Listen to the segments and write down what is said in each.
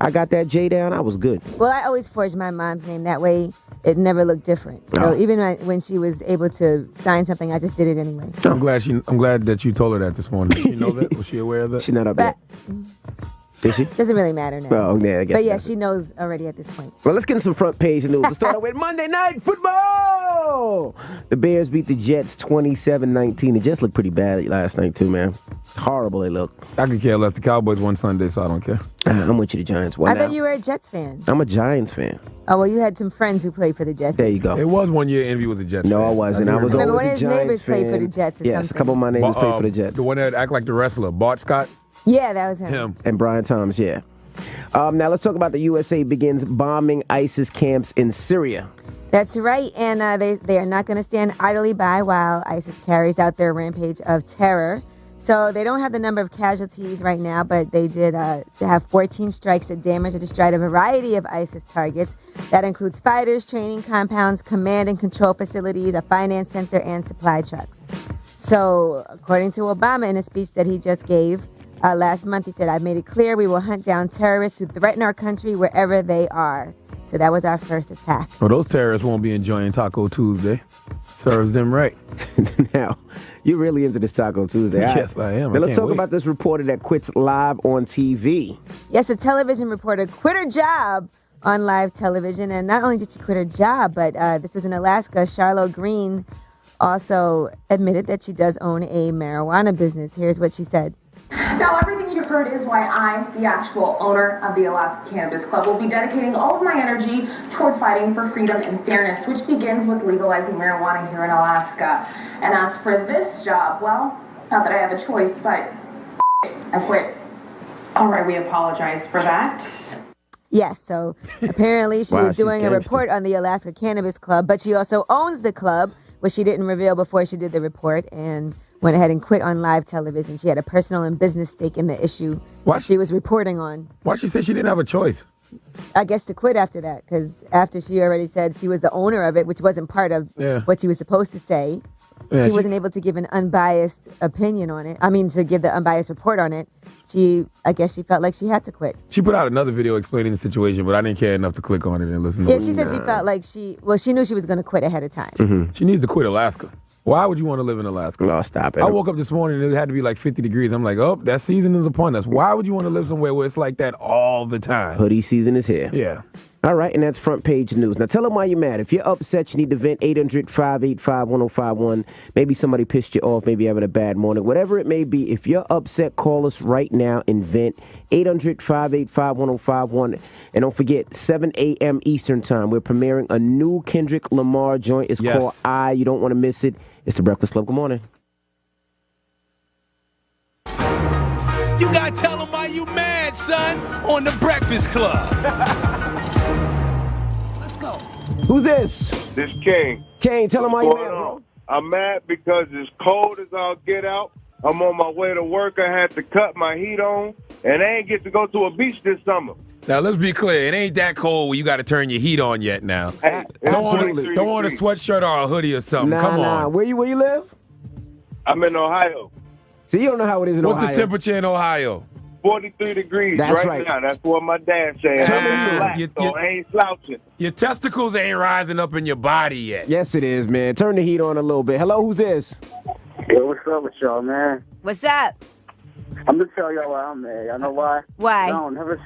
I got that J down, I was good. Well, I always forged my mom's name. That way, it never looked different. So even when she was able to sign something, I just did it anyway. I'm glad that you told her that this morning. Did she know that? Was she aware of that? She's not up yet. Did she? Doesn't really matter now. Oh, yeah, I guess. But yeah, she knows already at this point. Well, let's get some front page news. Let's start with Monday Night Football. The Bears beat the Jets 27-19. The Jets looked pretty bad last night, too, man. Horrible they look. I could care less. The Cowboys won Sunday, so I don't care. I'm with you, the Giants won. I thought you were a Jets fan. I'm a Giants fan. Oh, well, you had some friends who played for the Jets. There you go. It was 1 year Envy was a Jets fan. No, I wasn't. I was Remember always one a of his Giants neighbors played fan. for the Jets or yes, something? a couple of my neighbors played for the Jets. The one that act like the wrestler, Bart Scott. Yeah, that was him. Him. And Brian Thomas, yeah. Now let's talk about the USA begins bombing ISIS camps in Syria. That's right, and they are not going to stand idly by while ISIS carries out their rampage of terror. So they don't have the number of casualties right now, but they did have 14 strikes that damaged or destroyed a variety of ISIS targets. That includes fighters, training compounds, command and control facilities, a finance center, and supply trucks. So according to Obama in a speech that he just gave last month, he said, "I've made it clear we will hunt down terrorists who threaten our country wherever they are." So that was our first attack. Well, those terrorists won't be enjoying Taco Tuesday. Serves them right. Now, you're really into this Taco Tuesday. Yes, I am. Now let's talk about this reporter that quits live on TV. Yes, a television reporter quit her job on live television. And not only did she quit her job, but this was in Alaska. Charlotte Green also admitted that she does own a marijuana business. Here's what she said. Now, everything you heard is why I, the actual owner of the Alaska Cannabis Club, will be dedicating all of my energy toward fighting for freedom and fairness, which begins with legalizing marijuana here in Alaska. And as for this job, well, not that I have a choice, but I quit. All right, we apologize for that. Yes, so apparently she was doing a report on the Alaska Cannabis Club, but she also owns the club, which she didn't reveal before she did the report, and went ahead and quit on live television. She had a personal and business stake in the issue that she was reporting on. Why she say she didn't have a choice? I guess to quit after that, because after she already said she was the owner of it, which wasn't part of what she was supposed to say, she wasn't able to give an unbiased opinion on it. I mean, to give the unbiased report on it. I guess she felt like she had to quit. She put out another video explaining the situation, but I didn't care enough to click on it and listen to it. Yeah, she said she felt like she knew she was going to quit ahead of time. Mm-hmm. She needs to quit Alaska. Why would you want to live in Alaska? No, stop it. I woke up this morning and it had to be like 50 degrees. I'm like, oh, that season is upon us. Why would you want to live somewhere where it's like that all the time? Hoodie season is here. Yeah. All right, and that's front page news. Now tell them why you're mad. If you're upset, you need to vent. 800-585-1051. Maybe somebody pissed you off. Maybe you're having a bad morning. Whatever it may be, if you're upset, call us right now and vent. 800-585-1051. And don't forget, 7 a.m. Eastern Time, we're premiering a new Kendrick Lamar joint. It's called I. You don't want to miss it. It's the Breakfast Club. Good morning. You gotta tell them why you mad, son, on the Breakfast Club. Let's go. Who's this? This King. King, tell them why you mad, bro. I'm mad because it's cold as I'll get out. I'm on my way to work. I had to cut my heat on, and I ain't get to go to a beach this summer. Now, let's be clear. It ain't that cold where you got to turn your heat on yet now. Hey, Don't want a sweatshirt or a hoodie or something. Come on. Where you live? I'm in Ohio. So you don't know how it is in Ohio. What's the temperature in Ohio? 43 degrees That's right now. That's what my dad said. So I ain't slouching. Your testicles ain't rising up in your body yet. Yes, it is, man. Turn the heat on a little bit. Hello, who's this? Yo, what's up with y'all, man? What's up? I'm gonna tell y'all why I'm mad. Y'all know why? Why? Y'all don't never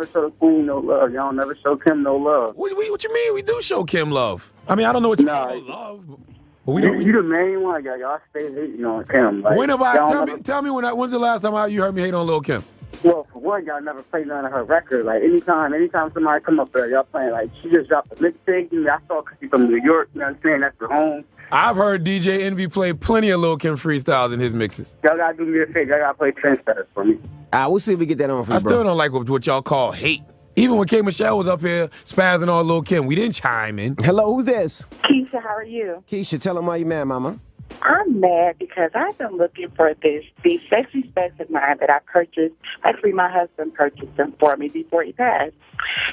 show the queen no love. Y'all don't never show Kim no love. What you mean? We do show Kim love. I mean, I don't know what you call love. But we don't. You the main one, y'all stay hating on Kim. Like, when have I? Tell me when's the last time you heard me hate on Lil' Kim? Well, for one, y'all never played none of her record. Like anytime somebody come up there, y'all playing. Like she just dropped a mixtape. I saw because she's from New York. You know what I'm saying? That's her home. I've heard DJ Envy play plenty of Lil' Kim freestyles in his mixes. Y'all gotta do me a favor. Y'all gotta play Trendsetters for me. We'll see if we get that on for you, I still don't like what y'all call hate. Even when K. Michelle was up here spazzing on Lil' Kim, we didn't chime in. Hello, who's this? Keisha, how are you? Keisha, tell them why you mad, mama. I'm mad because I've been looking for these sexy specs of mine that I purchased. Actually, my husband purchased them for me before he passed.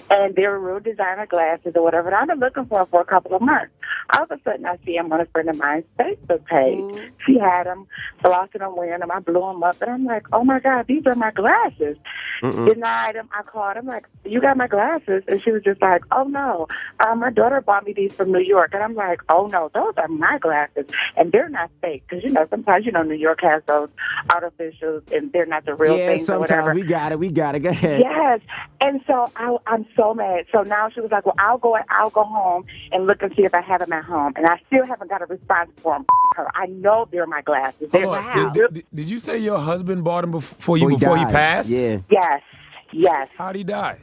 And they were real designer glasses or whatever. And I've been looking for them for a couple of months. All of a sudden, I see them on a friend of mine's Facebook page. She had them, flossing them, wearing them. I blew them up. And I'm like, oh, my God, these are my glasses. Denied them. I called. I'm like, you got my glasses? And she was just like, oh, no. My daughter bought me these from New York. And I'm like, oh, no, those are my glasses. And they're not fake. Because, sometimes, New York has those artificials and they're not the real things or whatever. We got it. Go ahead. Yes. And so I'm so mad. So now she was like, well, I'll go home and look and see if I have them at home. And I still haven't got a response from her. I know they're my glasses. Did you say your husband bought them before he passed? Yeah. Yes. How'd he die?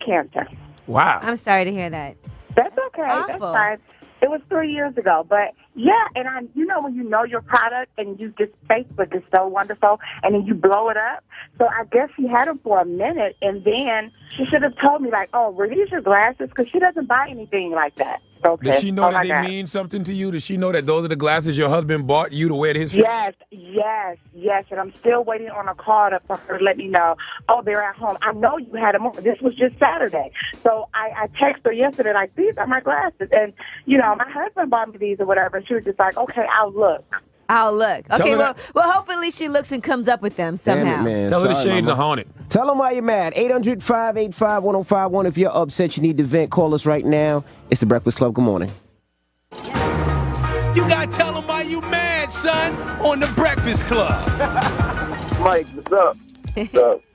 Cancer. Wow. I'm sorry to hear that. That's okay. Awful. That's fine. It was 3 years ago, but yeah, and when you know your product and you just Facebook is so wonderful, and then you blow it up. So I guess she had them for a minute, and then she should have told me like, "Oh, were these your glasses?" Because she doesn't buy anything like that. Okay. Does she know that they mean something to you? Does she know that those are the glasses your husband bought you to wear to his face? Yes, and I'm still waiting on a call for her to let me know, oh, they're at home. I know you had them on. This was just Saturday. So I texted her yesterday, like, these are my glasses. And, my husband bought me these or whatever. And she was just like, okay, I'll look. Okay, well, hopefully she looks and comes up with them somehow. Tell her the shades are haunted. Tell them why you're mad. 800-585-1051. If you're upset, you need to vent, call us right now. It's the Breakfast Club. Good morning. You gotta tell them why you mad, son, on the Breakfast Club. Mike, what's up?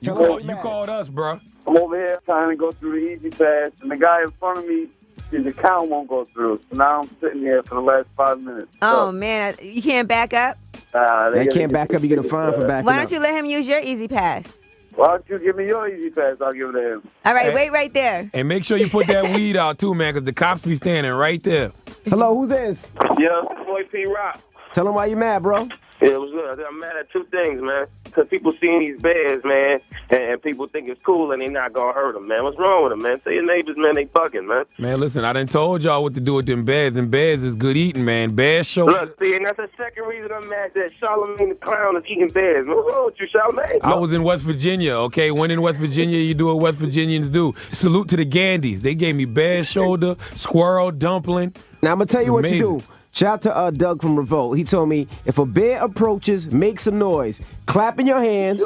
You called us, bro. I'm over here trying to go through the Easy Pass, and the guy in front of me, his account won't go through. So now I'm sitting here for the last 5 minutes. Oh, man. You can't back up? They can't back up. You get a fine for backing up. Why don't you let him use your Easy Pass? Why don't you give me your Easy Pass? I'll give it to him. All right, wait right there. And make sure you put that weed out, too, man, because the cops be standing right there. Hello, who's this? Yeah, boy P. Rock. Tell him why you mad, bro. Yeah, what's good? I'm mad at two things, man. Because people seeing these bears, man, and people think it's cool and they're not going to hurt them, man. What's wrong with them, man? Say your neighbors, man, they bugging, man. Man, listen, I done told y'all what to do with them bears, and bears is good eating, man. Bears show... Look, see, and that's the second reason I'm mad that Charlamagne the Clown is eating bears. What's wrong with you, Charlamagne? I was in West Virginia, okay? When in West Virginia, you do what West Virginians do. Salute to the Gandys. They gave me bear shoulder, squirrel, dumpling. Now, I'm going to tell you what you do. Shout out to Doug from Revolt. He told me, if a bear approaches, make some noise. Clap in your hands.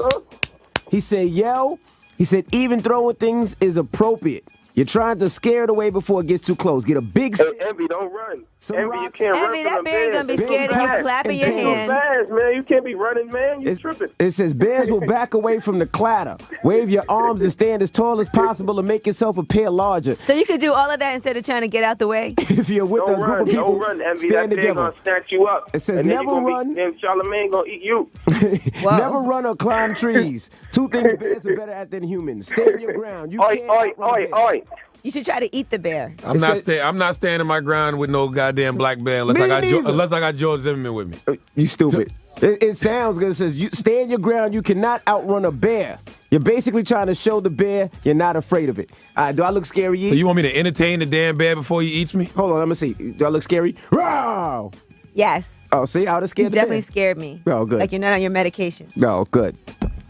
He said, yell. He said, even throwing things is appropriate. You're trying to scare it away before it gets too close. Get a big... Hey, Envy, don't run. Envy, you can't run Envy, that bear ain't going to be scared of you clapping your hands. Fast, man. You can't be running, man. You're tripping. It says, bears will back away from the clatter. Wave your arms and stand as tall as possible to make yourself appear larger. So you could do all of that instead of trying to get out the way? If you're with a group of people, don't run, Envy. That bear going to snatch you up. It says, never run. And Charlamagne going to eat you. Never run or climb trees. Two things bears are better at than humans. Stay on your ground. You Oi. You should try to eat the bear. I'm not standing my ground with no goddamn black bear unless I got George Zimmerman with me. You stupid. It sounds good. It says, you stand your ground. You cannot outrun a bear. You're basically trying to show the bear you're not afraid of it. Do I look scary? So you want me to entertain the damn bear before he eats me? Hold on, let me see. Do I look scary? Rawr! Yes. Oh, see, I would have scared you definitely scared me. Oh, good. Like you're not on your medication. No, good.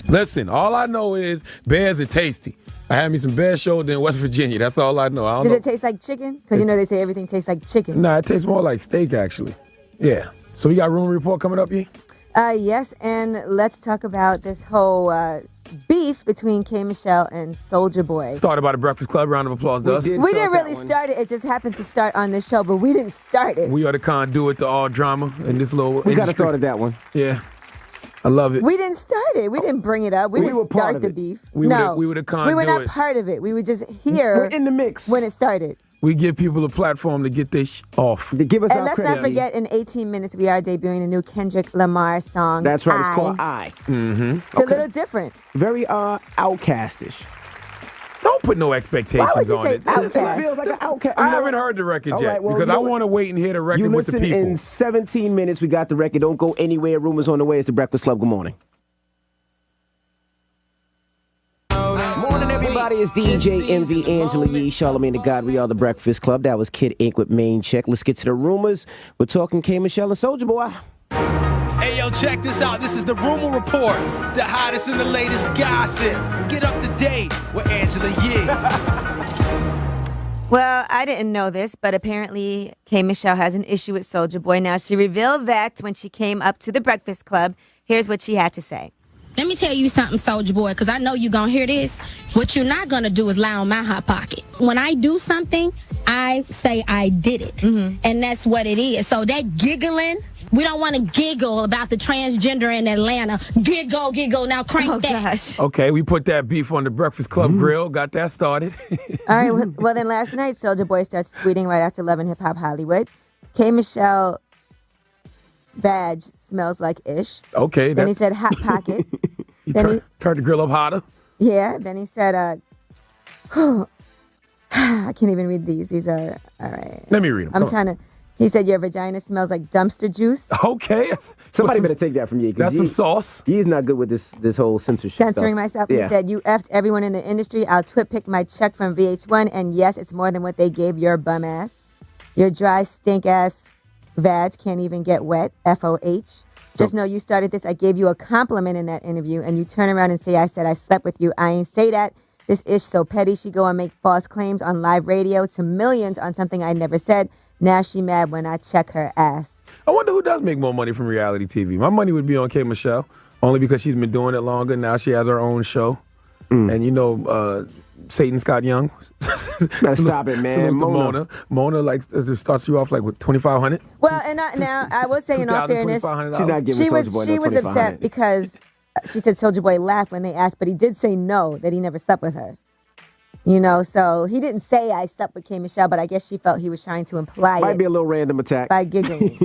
Listen, all I know is bears are tasty. I had me some bear shoulder in West Virginia. That's all I know. Does it taste like chicken? Because they say everything tastes like chicken. Nah, it tastes more like steak, actually. Yeah. So we got rumor report coming up, Yee? Yes, and let's talk about this whole beef between K. Michelle and Soulja Boy. Started by the Breakfast Club. Round of applause to us. We didn't really start it. It just happened to start on this show, but we didn't start it. We are the conduit to all drama in this little We got to start that one. Yeah. I love it. We didn't start it. We didn't bring it up. We didn't start the beef. We were the conduit. We were not part of it. We were just here. We're in the mix. When it started. We give people a platform to get this off. To give us and let's not forget, in 18 minutes, we are debuting a new Kendrick Lamar song. That's right. It's called I. Mm-hmm. It's a little different. Very outcastish. Don't put no expectations on it. Why would you say outcast? It feels like an outcast. I haven't heard the record yet because I want to wait and hear the record with the people. In 17 minutes, we got the record. Don't go anywhere. Rumors on the way. It's the Breakfast Club. Good morning. Morning, everybody. everybody? It's DJ Envy, Angela Yee, Charlamagne the God. We are the Breakfast Club. That was Kid Ink with Main Check. Let's get to the rumors. We're talking K. Michelle and Soulja Boy. Hey, yo, check this out. This is the Rumor Report, the hottest and the latest gossip. Get up to date with Angela Yee. Well, I didn't know this, but apparently K. Michelle has an issue with Soulja Boy. Now, she revealed that when she came up to the Breakfast Club. Here's what she had to say. Let me tell you something, Soulja Boy, because I know you're going to hear this. What you're not going to do is lie on my hot pocket. When I do something, I say I did it. And that's what it is. So that giggling, we don't want to giggle about the transgender in Atlanta. Giggle, now crank that. Gosh. Okay, we put that beef on the Breakfast Club grill. Got that started. All right, well, then last night, Soulja Boy starts tweeting right after Love and Hip Hop Hollywood. K. Michelle vag smells like ish. Okay. Then he said hot pocket. Turned the grill up hotter. Yeah, then he said, I can't even read these. These are, all right. Let me read them. I'm trying to, he said, your vagina smells like dumpster juice. Okay. Somebody better take that from you. That's some sauce. He's not good with this whole censorship Censoring stuff. myself. Yeah. He said, you effed everyone in the industry. I'll pick my check from VH1. And yes, it's more than what they gave your bum ass. Your dry stink ass vag can't even get wet. FOH. Just know you started this. I gave you a compliment in that interview. And you turn around and say, I said I slept with you. I ain't say that. This ish so petty. She go and make false claims on live radio to millions on something I never said. Now she mad when I check her ass. I wonder who does make more money from reality TV. My money would be on K. Michelle, only because she's been doing it longer. Now she has her own show. And you know, Satan Scott Young. Better stop it, man. Mona like starts you off like with $2,500. Well, and now I will say in all fairness, she was upset because she said Soulja Boy laughed when they asked, but he did say no, that he never slept with her. You know, so he didn't say I slept with K. Michelle, but I guess she felt he was trying to imply Might be a little random attack. By giggling.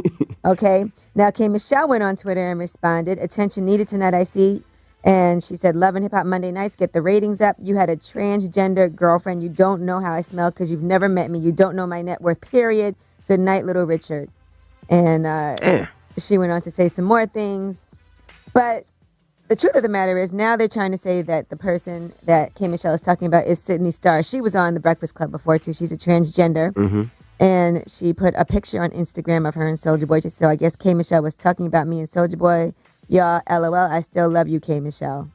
Okay. Now, K. Michelle went on Twitter and responded, attention needed tonight, I see. And she said, Love and Hip Hop Monday nights, get the ratings up. You had a transgender girlfriend. You don't know how I smell because you've never met me. You don't know my net worth, period. Good night, little Richard. And she went on to say some more things. But the truth of the matter is now they're trying to say that the person that K. Michelle is talking about is Sydney Starr. She was on the Breakfast Club before, too. She's a transgender. And she put a picture on Instagram of her and Soulja Boy. So I guess K. Michelle was talking about me and Soulja Boy. Y'all, LOL, I still love you, K. Michelle.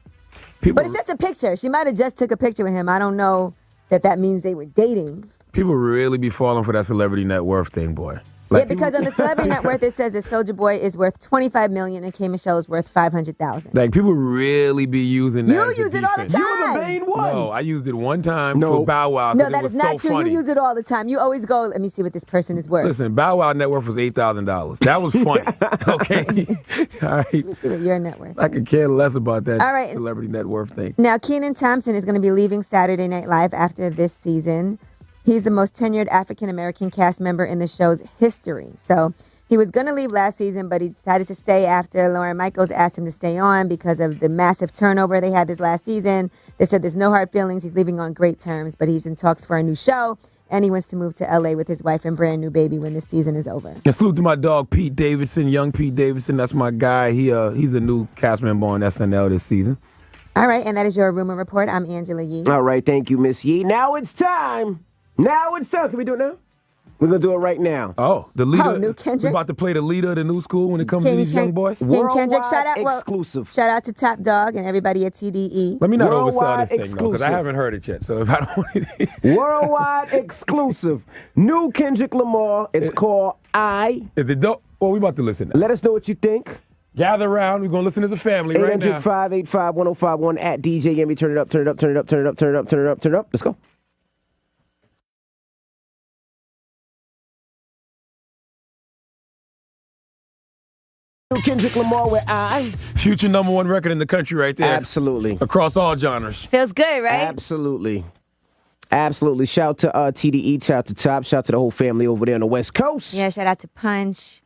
But it's just a picture. She might have just took a picture with him. I don't know that means they were dating. People really be falling for that celebrity net worth thing, boy. Like, yeah, because on the celebrity net worth, it says that Soulja Boy is worth $25 million and K. Michelle is worth $500,000. Like, people really be using that. You use it all the time. You were the main one. No, I used it one time for Bow Wow. No, that is not so true. Funny. You use it all the time. You always go, let me see what this person is worth. Listen, Bow Wow net worth was $8,000. That was funny. Okay? All right. Let me see what your net worth I could care less about that all right. celebrity net worth thing. Now, Kenan Thompson is going to be leaving Saturday Night Live after this season. He's the most tenured African-American cast member in the show's history. So he was going to leave last season, but he decided to stay after Lauren Michaels asked him to stay on because of the massive turnover they had this last season. They said there's no hard feelings. He's leaving on great terms, but he's in talks for a new show, and he wants to move to L.A. with his wife and brand new baby when this season is over. And salute to my dog, Pete Davidson, young Pete Davidson. That's my guy. He's a new cast member on SNL this season. All right, and that is your Rumor Report. I'm Angela Yee. All right, thank you, Miss Yee. Now it's time. Can we do it now? We're going to do it right now. Oh, the leader. Oh, new Kendrick. We're about to play the leader of the new school when it comes to these young boys. King Kendrick, shout out. Exclusive. Shout out to Top Dog and everybody at TDE. Let me not oversell this thing, though, because I haven't heard it yet. So if I don't Worldwide exclusive. New Kendrick Lamar. It's called I. Is it dope? Well, we about to listen now. Let us know what you think. Gather around. We're going to listen as a family right now. 800-585-1051 at DJ Yemi. Turn it up, turn it up, turn it up, turn it up, turn it up, turn it up, turn it up. Let's go. Kendrick Lamar with I. Future #1 record in the country right there. Absolutely. Across all genres. Feels good, right? Absolutely. Absolutely. Shout to TDE, shout to Top, shout to the whole family over there on the West Coast. Yeah, shout out to Punch.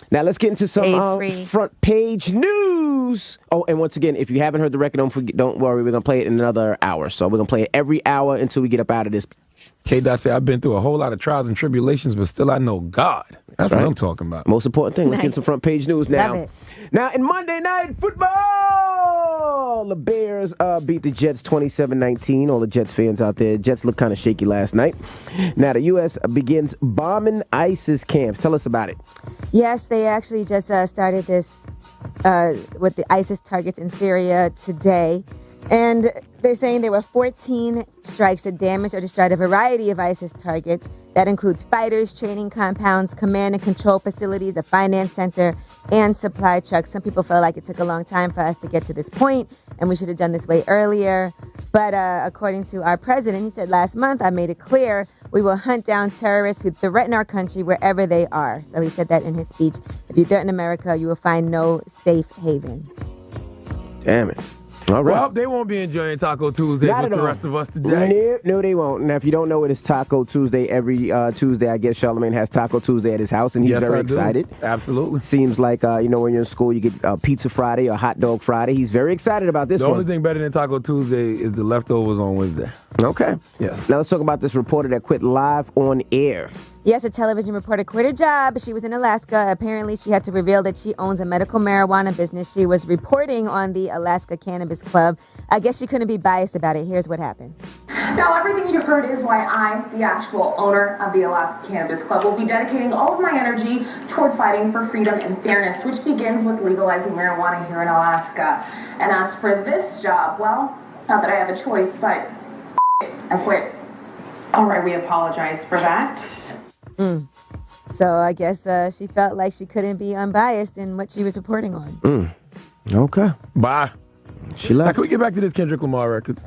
Now let's get into some front page news. Oh, and once again, if you haven't heard the record, don't worry, we're going to play it in another hour. So we're going to play it every hour until we get up out of this. K-Dot said, I've been through a whole lot of trials and tribulations, but still I know God. That's what I'm talking about. Most important thing. Let's get some front page news now. Love it. Now, in Monday Night Football, Well, the Bears beat the Jets 27-19. All the Jets fans out there. Jets looked kind of shaky last night. Now, the U.S. begins bombing ISIS camps. Tell us about it. Yes, they actually just started this with the ISIS targets in Syria today. And they're saying there were 14 strikes that damaged or destroyed a variety of ISIS targets. That includes fighters, training compounds, command and control facilities, a finance center, and supply trucks. Some people feel like it took a long time for us to get to this point, and we should have done this way earlier. But according to our president, he said last month, I made it clear we will hunt down terrorists who threaten our country wherever they are. So he said that in his speech. If you threaten America, you will find no safe haven. Damn it. All right. Well, they won't be enjoying Taco Tuesdays with the rest of us today. No, they won't. Now, if you don't know, it is Taco Tuesday. Every Tuesday, I guess Charlamagne has Taco Tuesday at his house, and he's very excited. Absolutely. Seems like, when you're in school, you get Pizza Friday or Hot Dog Friday. He's very excited about this one. The only thing better than Taco Tuesday is the leftovers on Wednesday. Okay. Yeah. Now, let's talk about this reporter that quit live on air. Yes, a television reporter quit her job. She was in Alaska. Apparently, she had to reveal that she owns a medical marijuana business. She was reporting on the Alaska Cannabis Club. I guess she couldn't be biased about it. Here's what happened. Now, everything you heard is why I, the actual owner of the Alaska Cannabis Club, will be dedicating all of my energy toward fighting for freedom and fairness, which begins with legalizing marijuana here in Alaska. And as for this job, well, not that I have a choice, but I quit. All right, we apologize for that. So I guess she felt like she couldn't be unbiased in what she was reporting on. Okay. Bye. She left. Now, can we get back to this Kendrick Lamar record?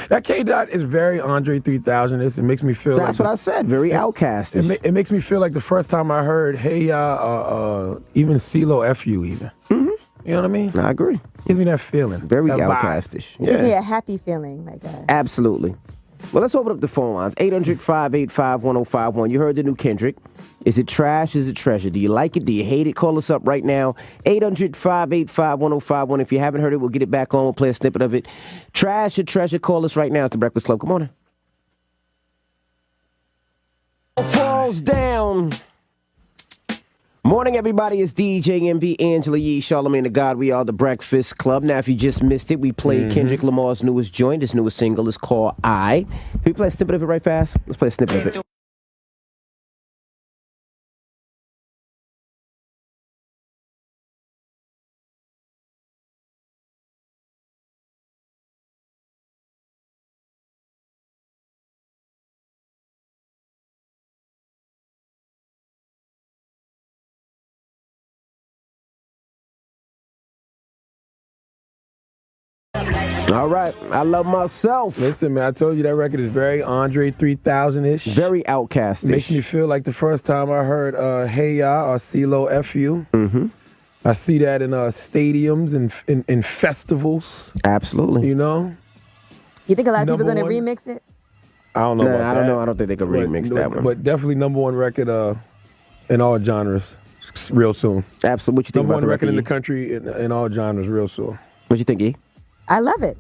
That K-Dot is very Andre 3000-ish. It makes me feel That's what I said. Very outcast. It makes me feel like the first time I heard, hey, even CeeLo F you even. You know what I mean? I agree. Gives me that feeling. Very that outcastish. vibe. Gives me a happy feeling like that. Absolutely. Well, let's open up the phone lines. 800-585-1051. You heard the new Kendrick. Is it trash? Is it treasure? Do you like it? Do you hate it? Call us up right now. 800-585-1051. If you haven't heard it, we'll get it back on. We'll play a snippet of it. Trash or treasure? Call us right now. It's the Breakfast Club. Good morning. Falls down. Morning, everybody. It's DJ MV, Angela Yee, Charlamagne the God. We are the Breakfast Club. Now, if you just missed it, we played Kendrick Lamar's newest joint. His newest single is called I. Can we play a snippet of it right fast? Let's play a snippet of it. All right. I love myself. Listen, man, I told you that record is very Andre 3000-ish. Very outcast-ish. Makes me feel like the first time I heard Hey Ya or CeeLo F you. I see that in stadiums and in festivals. Absolutely. You know? You think a lot of people are going to remix it? I don't know about that. I don't know. I don't think they could remix that one. But definitely number one record in all genres real soon. Absolutely. What you think number about one record in the E? country in all genres real soon. What you think, E? I love it.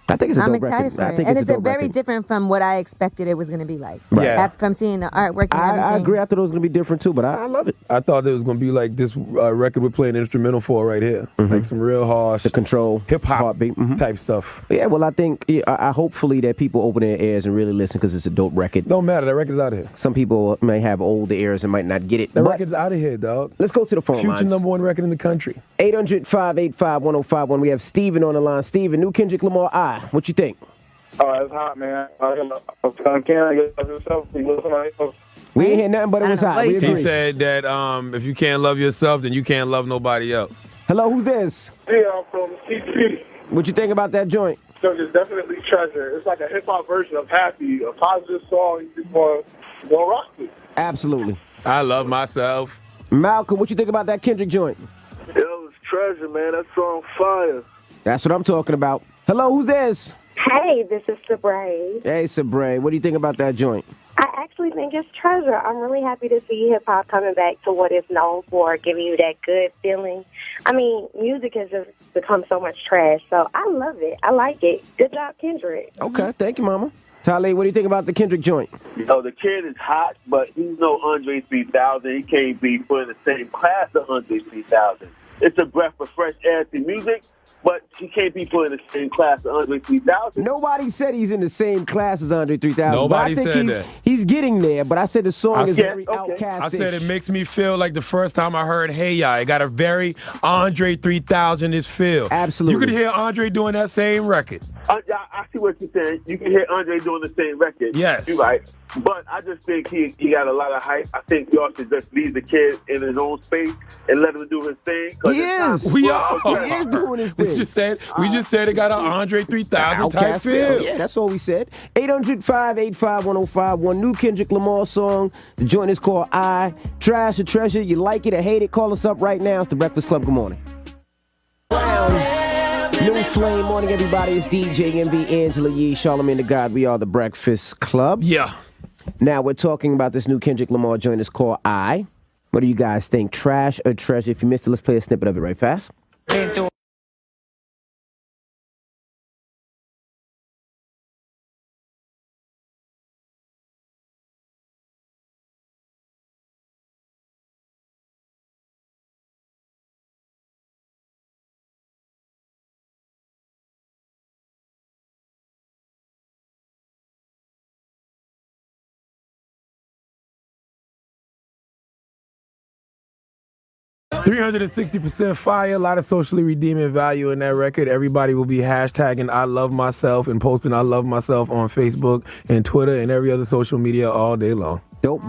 I think it's a I'm dope excited record. for it. And it's very different from what I expected it was going to be like. Right. Yeah. From seeing the artwork and everything. I agree. I thought it was going to be different too, but I love it. I thought it was going to be like this record we're playing instrumental for right here. Like some real harsh, the control, hip-hop heartbeat type stuff. Yeah, well, I think, I hopefully that people open their ears and really listen because it's a dope record. Don't matter. That record's out of here. Some people may have older ears and might not get it. The record's out of here, dog. Let's go to the phone lines. Future number one record in the country. 800-585-1051. We have Steven on the line. Steven, new Kendrick Lamar, I. What you think? Oh, it's hot, man. We ain't hear nothing but it was hot. We agree. He said that if you can't love yourself, then you can't love nobody else. Hello, who's this? Yeah, I'm from CP. What you think about that joint? So it's definitely treasure. It's like a hip-hop version of Happy, a positive song you just want to rock to. Absolutely. I love myself. Malcolm, what you think about that Kendrick joint? Yo, it's treasure, man. That song fire. That's what I'm talking about. Hello, who's this? Hey, this is Sabrae. Hey, Sabrae. What do you think about that joint? I actually think it's treasure. I'm really happy to see hip-hop coming back to what it's known for, giving you that good feeling. I mean, music has just become so much trash, so I love it. I like it. Good job, Kendrick. Okay, thank you, Mama. Talib, what do you think about the Kendrick joint? Yo, the kid is hot, but he's no Andre 3000. He can't be put in the same class as Andre 3000. it's a breath of fresh air to music, but he can't be put in the same class as Andre 3000. Nobody said he's in the same class as Andre 3000. Nobody but I think said he's, that. He's getting there, but I said the song is very outcast-ish. I said it makes me feel like the first time I heard Hey Ya. It got a very Andre 3000-ish feel. Absolutely. You could hear Andre doing that same record. I see what you're saying. You can hear Andre doing the same record. Yes. You're right. But I just think he got a lot of hype. I think y'all should just leave the kid in his own space and let him do his thing. He is. We are. He is doing his thing. We just said it got an Andre 3000 type Outcast feel. Yeah, that's all we said. 800-585-1051. New Kendrick Lamar song. The joint is called I. Trash or treasure. You like it or hate it, call us up right now. It's the Breakfast Club. Good morning. New Flame morning, everybody. It's DJ MB, Angela Yee, Charlamagne the God. We are the Breakfast Club. Yeah. Now we're talking about this new Kendrick Lamar joint. It's called I. What do you guys think? Trash or treasure? If you missed it, let's play a snippet of it right fast. 360% fire, a lot of socially redeeming value in that record. Everybody will be hashtagging I love myself and posting I love myself on Facebook and Twitter and every other social media all day long. Dope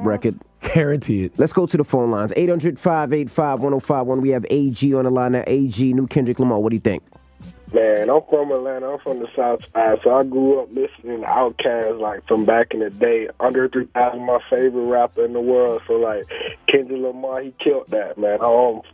record. Guarantee it. Let's go to the phone lines. 800-585-1051. We have AG on the line now. AG, new Kendrick Lamar. What do you think? Man, I'm from Atlanta. I'm from the South Side, so I grew up listening to Outkast, like, from back in the day. Andre 3000, my favorite rapper in the world, so, like, Kendrick Lamar, he killed that, man.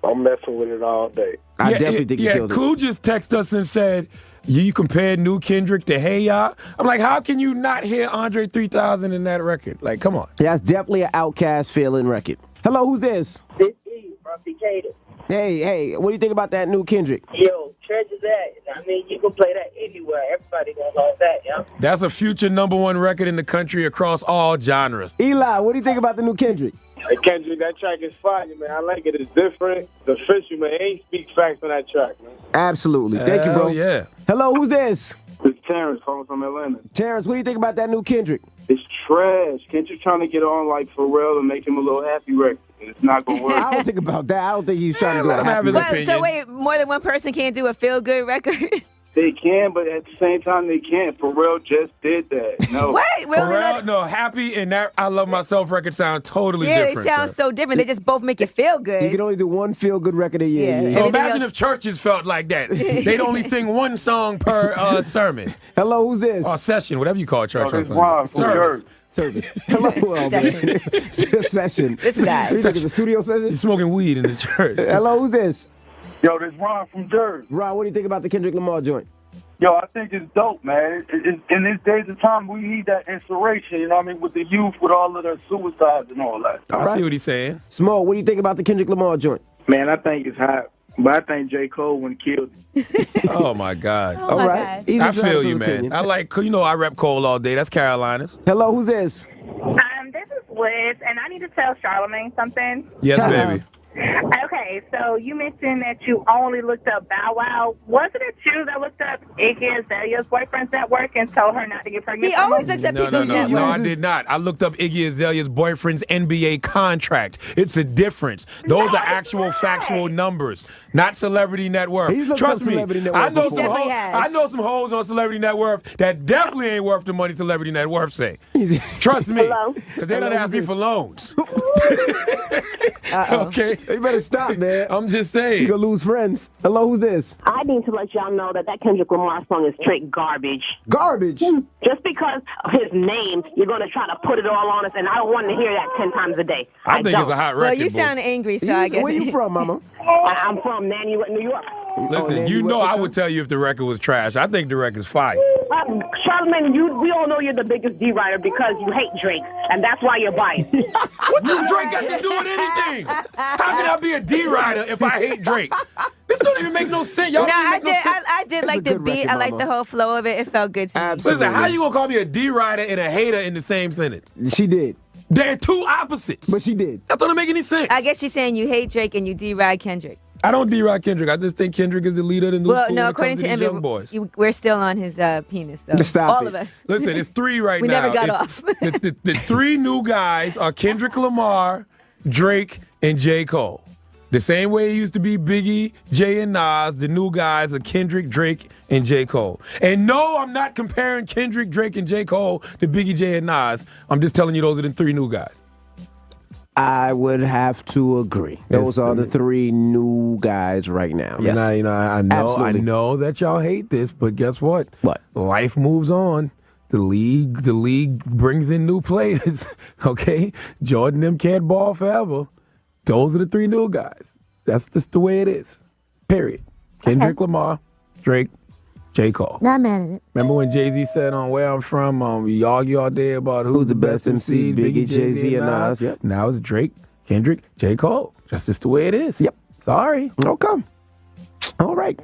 I'm messing with it all day. I definitely think he killed it. Clue just texted us and said, you compared New Kendrick to Hey Ya. I'm like, how can you not hear Andre 3000 in that record? Like, come on. That's definitely an Outkast feeling record. Hello, who's this? This is from Decatur. Hey, what do you think about that new Kendrick? Yo, treasure that. I mean, you can play that anywhere. Everybody gonna love that, yeah. That's a future #1 record in the country across all genres. Eli, what do you think about the new Kendrick? Hey, Kendrick, that track is fire, man. I like it. It's different. It's official, man. Ain't speak facts on that track, man. Absolutely. Thank you, bro. Yeah. Hello, who's this? It's Terrence calling from Atlanta. Terrence, what do you think about that new Kendrick? It's trash. Kendrick trying to get on, like, Pharrell and make him a little happy record. It's not going to work. I don't think about that. I don't think he's trying to do a happy record. So wait, more than one person can't do a feel-good record? They can, but at the same time, they can't. Pharrell just did that. No. Wait, Pharrell, no, Happy and that I Love Myself record sound totally different. Yeah, they sound so different. They just both make you feel good. You can only do one feel-good record a year. Yeah. So imagine if churches felt like that. They'd only sing one song per sermon. Hello, who's this? Or session, whatever you call church. It's Ron from Service. Service. Hello, Session. Session. This guy. You think it's a studio session? You're smoking weed in the church. Hello, who's this? Yo, this Ron from Jersey. Ron, what do you think about the Kendrick Lamar joint? Yo, I think it's dope, man. In these days of time, we need that inspiration, you know what I mean, with the youth, with all of their suicides and all that. I see what he's saying. Small, what do you think about the Kendrick Lamar joint? Man, I think it's hot, but I think J. Cole wouldn't kill it. Oh, my God. Oh, my God. Easy I to feel have you, his man. opinion. I like, I rep Cole all day. That's Carolinas. Hello, who's this? This is Liz, and I need to tell Charlamagne something. Yes, baby. Okay, so you mentioned that you only looked up Bow Wow. Wasn't it you that looked up Iggy Azalea's boyfriend's network and told her not to get pregnant? He always looks up people's networks. No, I did not. I looked up Iggy Azalea's boyfriend's NBA contract. It's a difference. Those are actual factual numbers, not Celebrity Net Worth. He's looked Trust up me, Celebrity Net Worth I know before. some Definitely has. I know some hoes on Celebrity Net Worth that definitely ain't worth the money Celebrity Net Worth say. Trust me, Hello? because they don't ask me for loans. Uh-oh. Okay, You better stop, man. I'm just saying. You're going to lose friends. Hello, who's this? I need to let y'all know that Kendrick Lamar song is straight garbage. Garbage. Just because of his name, you're going to try to put it all on us, and I don't want to hear that 10 times a day. I think it's a hot record. Well, you boy. sound angry, so I guess. Where you from, mama? I'm from Nanuet, New York. Listen, Nanny, you know what- I would tell you if the record was trash. I think the record's fire. Charlamagne, we all know you're the biggest D-writer because you hate Drake, and that's why you're biased. What does Drake got to do with anything? How can I be a D-writer if I hate Drake? This don't even make no sense. Y'all No, don't I even make did. no sense. I did like the good beat. record, I like Mama. the whole flow of it. It felt good to me. Absolutely. Listen, how you gonna call me a D-writer and a hater in the same sentence? She did. They're two opposites. But she did. That don't make any sense. I guess she's saying you hate Drake and you deride Kendrick. I don't D-Rock Kendrick. I just think Kendrick is the leader of the new school. No, when it according comes to these Envy, young boys. we're still on his penis. So Stop all it. of us. Listen, it's 3 right We now. never got It's- off. the 3 new guys are Kendrick Lamar, Drake, and J. Cole. The same way it used to be Biggie, Jay, and Nas, the new guys are Kendrick, Drake, and J. Cole. And no, I'm not comparing Kendrick, Drake, and J. Cole to Biggie, Jay, and Nas. I'm just telling you those are the 3 new guys. I would have to agree. Those are the 3 new guys right now. Yes. I know Absolutely. I know that y'all hate this, but guess what? What? Life moves on. The league brings in new players. Okay? Jordan them can't ball forever. Those are the 3 new guys. That's just the way it is. Period. Kendrick Lamar, Drake, J. Cole. Not mad at it. Remember when Jay-Z said on Where I'm From, we argue all day about who's the best MC, Biggie, Jay-Z, and Nas. Yep. Now it's Drake, Kendrick, J. Cole. That's just the way it is. Yep. Sorry. Okay. All right.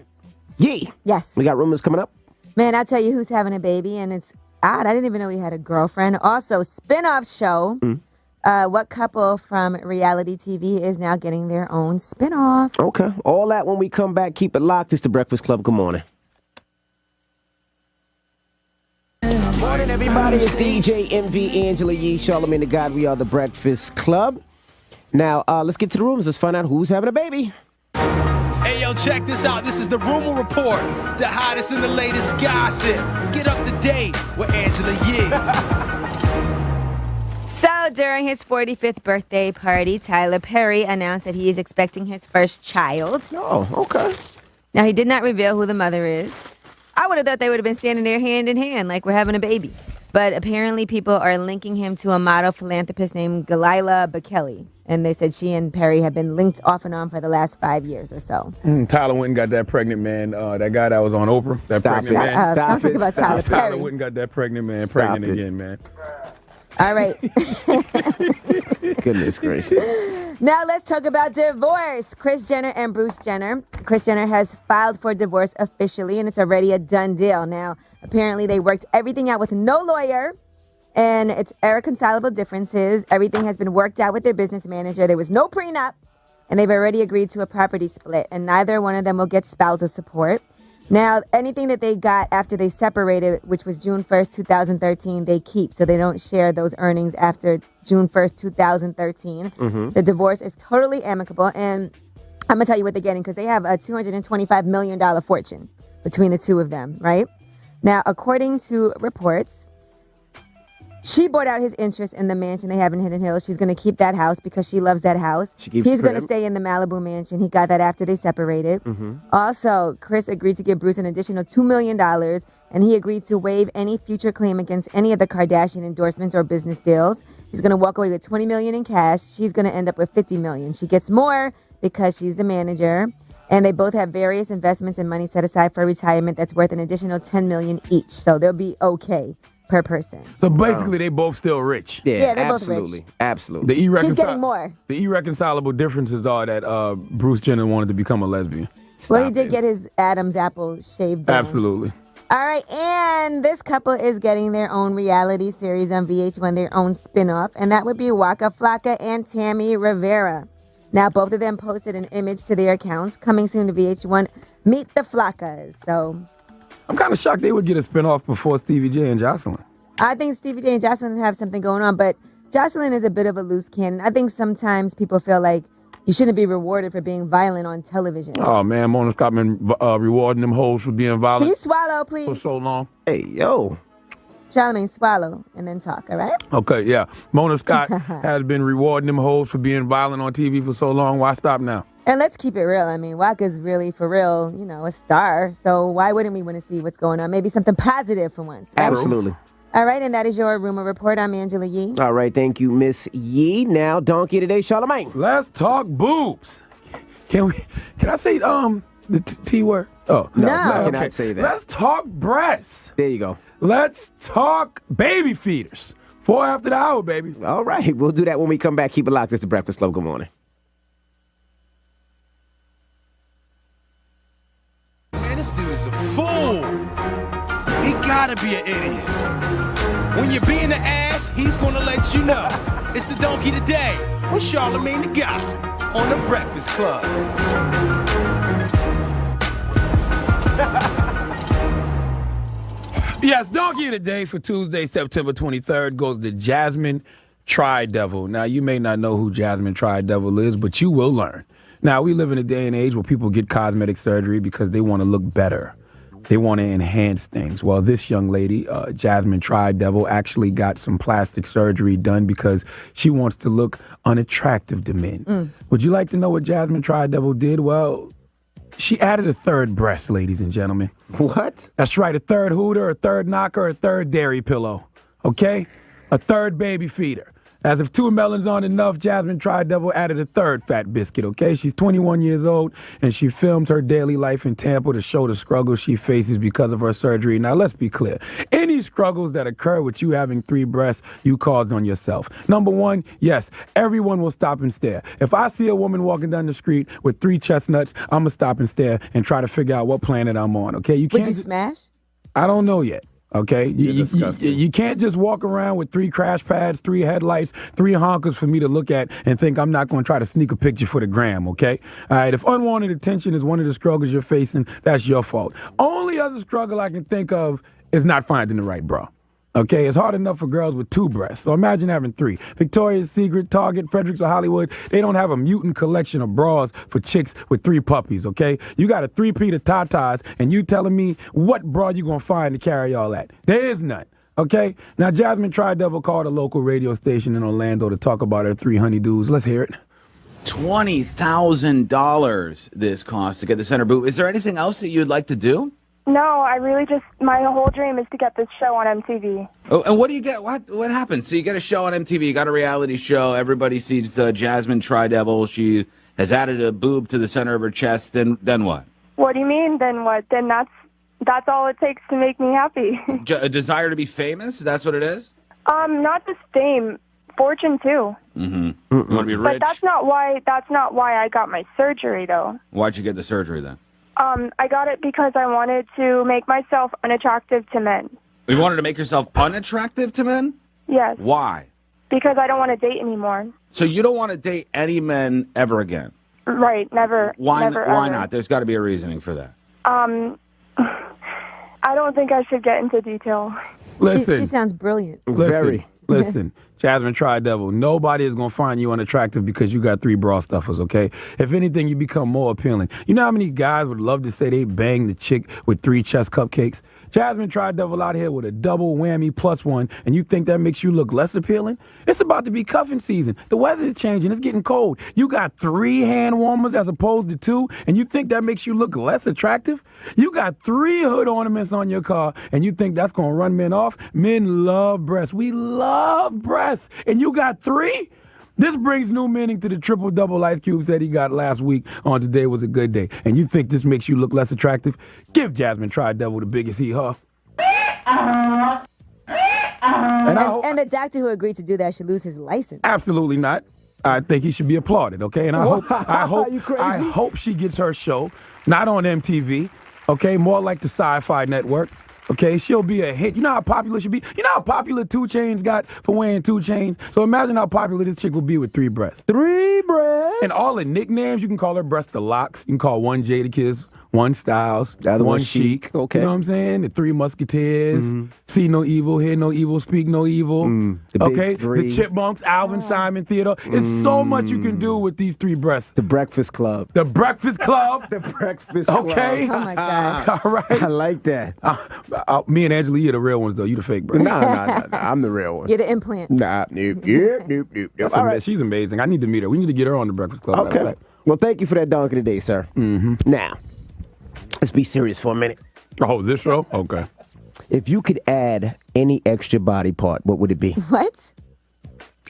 Yee. Yes. We got rumors coming up. Man, I'll tell you who's having a baby, and it's odd. I didn't even know he had a girlfriend. Also, spin-off show. What couple from reality TV is now getting their own spin-off? Okay. All that when we come back. Keep it locked. It's the Breakfast Club. Good morning. Morning, everybody. It's DJ MV, Angela Yee, Charlamagne the God. We are the Breakfast Club. Now, let's get to the rooms. Let's find out who's having a baby. Hey, yo, check this out. This is the Rumor Report, the hottest and the latest gossip. Get up to date with Angela Yee. So, during his 45th birthday party, Tyler Perry announced that he is expecting his first child. Oh, okay. Now, he did not reveal who the mother is. I would have thought they would have been standing there hand in hand like we're having a baby. But apparently people are linking him to a model philanthropist named Galila Bekele. And they said she and Perry have been linked off and on for the last 5 years or so. Tyler went and got that pregnant man. That guy that was on Oprah. That pregnant man. Don't talk about Tyler Perry. Tyler went and got that pregnant man pregnant again, man. All right. Goodness gracious. Now let's talk about divorce. Kris Jenner and Bruce Jenner. Kris Jenner has filed for divorce officially, and it's already a done deal. Now, apparently they worked everything out with no lawyer, and it's irreconcilable differences. Everything has been worked out with their business manager. There was no prenup, and they've already agreed to a property split, and neither one of them will get spousal support. Now, anything that they got after they separated, which was June 1st, 2013, they keep. So they don't share those earnings after June 1st, 2013. The divorce is totally amicable. And I'm going to tell you what they're getting because they have a $225 million fortune between the two of them, right? Now, according to reports, she bought out his interest in the mansion they have in Hidden Hills. She's going to keep that house because she loves that house. He's going to stay in the Malibu mansion. He got that after they separated. Also, Kris agreed to give Bruce an additional $2 million, and he agreed to waive any future claim against any of the Kardashian endorsements or business deals. He's going to walk away with $20 million in cash. She's going to end up with $50 million. She gets more because she's the manager, and they both have various investments and money set aside for retirement that's worth an additional $10 million each. So they'll be okay per person. So basically, they both still rich. Yeah, they're both rich. Absolutely. She's getting more. The irreconcilable differences are that Bruce Jenner wanted to become a lesbian. Well, he did get his Adam's apple shaved down. Absolutely. All right, and this couple is getting their own reality series on VH1, their own spinoff, and that would be Waka Flocka and Tammy Rivera. Now, both of them posted an image to their accounts. Coming soon to VH1, Meet the Flockas. So I'm kind of shocked they would get a spinoff before Stevie J and Jocelyn. I think Stevie J and Jocelyn have something going on, but Jocelyn is a bit of a loose cannon. I think sometimes people feel like you shouldn't be rewarded for being violent on television. Oh, man, Mona Scott been rewarding them hoes for being violent. Can you swallow, please? For so long. Hey, yo. Charlamagne, swallow and then talk, all right? Okay, yeah. Mona Scott has been rewarding them hoes for being violent on TV for so long. Why stop now? And let's keep it real. I mean, Waka's really, for real, you know, a star. So why wouldn't we want to see what's going on? Maybe something positive for once, right? Absolutely. All right, and that is your Rumor Report. I'm Angela Yee. All right, thank you, Miss Yee. Now, Donkey today, Charlamagne. Let's talk boobs. Can I say the T word? Oh, no. I cannot say that. Let's talk breasts. There you go. Let's talk baby feeders. 4 after the hour, baby. All right, we'll do that when we come back. Keep it locked. It's the Breakfast Club. Good morning. Man, this dude is a fool. He gotta be an idiot. When you're being an ass, he's gonna let you know. It's the Donkey Today with Charlamagne the God on the Breakfast Club. Yes, donkey of the day for Tuesday, September 23rd goes to Jasmine Tri-Devil. Now, you may not know who Jasmine Tri-Devil is, but you will learn. Now, we live in a day and age where people get cosmetic surgery because they want to look better. They want to enhance things. Well, this young lady, Jasmine Tri-Devil, actually got some plastic surgery done because she wants to look unattractive to men. Would you like to know what Jasmine Tri-Devil did? Well, she added a third breast, ladies and gentlemen. What? That's right, a third hooter, a third knocker, a third dairy pillow. Okay? A third baby feeder. As if 2 melons aren't enough, Jasmine Tri-Devil added a third fat biscuit, okay? She's 21 years old, and she films her daily life in Tampa to show the struggles she faces because of her surgery. Now, let's be clear. Any struggles that occur with you having 3 breasts, you caused on yourself. Number one, yes, everyone will stop and stare. If I see a woman walking down the street with 3 chestnuts, I'm going to stop and stare and try to figure out what planet I'm on, okay? You can't. Would you smash? I don't know yet. Okay, you can't just walk around with 3 crash pads, 3 headlights, 3 honkers for me to look at and think I'm not going to try to sneak a picture for the gram, okay? All right, if unwanted attention is one of the struggles you're facing, that's your fault. Only other struggle I can think of is not finding the right bra. Okay, it's hard enough for girls with 2 breasts. So imagine having 3. Victoria's Secret, Target, Fredericks, or Hollywood, they don't have a mutant collection of bras for chicks with 3 puppies, okay? You got a 3-peat of tatas, and you telling me what bra you gonna find to carry all that? There is none, okay? Now, Jasmine Tri-Devil called a local radio station in Orlando to talk about her 3 honeydews. Let's hear it. $20,000 this costs to get the center boob. Is there anything else that you'd like to do? No, I really just, my whole dream is to get this show on MTV. Oh, and what do you get? What happens? So you get a show on MTV, you got a reality show, everybody sees Jasmine Tri-Devil, she has added a boob to the center of her chest, then what? What do you mean, then what? Then that's all it takes to make me happy. A desire to be famous? That's what it is? Not just fame, fortune too. Mm-hmm. You want to be rich? But that's not why I got my surgery, though. Why'd you get the surgery then? I got it because I wanted to make myself unattractive to men. You wanted to make yourself unattractive to men? Yes. Why? Because I don't want to date anymore. So you don't want to date any men ever again? Right, never. Why ever. not? There's got to be a reasoning for that. I don't think I should get into detail. She sounds brilliant. Listen, Jasmine Tri-Devil, nobody is going to find you unattractive because you got 3 bra stuffers, okay? If anything, you become more appealing. You know how many guys would love to say they banged the chick with 3 chest cupcakes? Jasmine Tri-Devil out here with a double whammy plus 1, and you think that makes you look less appealing? It's about to be cuffing season. The weather is changing. It's getting cold. You got 3 hand warmers as opposed to 2, and you think that makes you look less attractive? You got 3 hood ornaments on your car, and you think that's going to run men off? Men love breasts. We love breasts. And you got 3? This brings new meaning to the triple-double Ice Cube said he got last week on Today Was a Good Day. And you think this makes you look less attractive? Give Jasmine Tri-Devil the biggest hee-haw. And the doctor who agreed to do that should lose his license. Absolutely not. I think he should be applauded, okay? And I You crazy? hope she gets her show, not on MTV, okay? More like the Sci-Fi Network. Okay, she'll be a hit. You know how popular she'll be? You know how popular 2 Chainz got for wearing 2 chains? So imagine how popular this chick will be with 3 breasts. 3 breasts? And all the nicknames, you can call her Breast the Locks. You can call one Jadakiss, one Styles, the other one one Chic. Okay. You know what I'm saying? The 3 Musketeers. See no evil, hear no evil, speak no evil. The okay? Big 3. The Chipmunks, Alvin, Simon, Theodore. There's so much you can do with these 3 breasts. The Breakfast Club. The Breakfast Club. The Breakfast Club. Okay? Oh, my gosh. All right. I like that. Me and Angela, you're the real ones, though. You the fake breast. No. I'm the real one. You're the implant. Nope. All right. She's amazing. I need to meet her. We need to get her on the Breakfast Club. Okay. Well, thank you for that dunk of the day, sir. Now, let's be serious for a minute. Oh, this show? Okay. If you could add any extra body part, what would it be? What?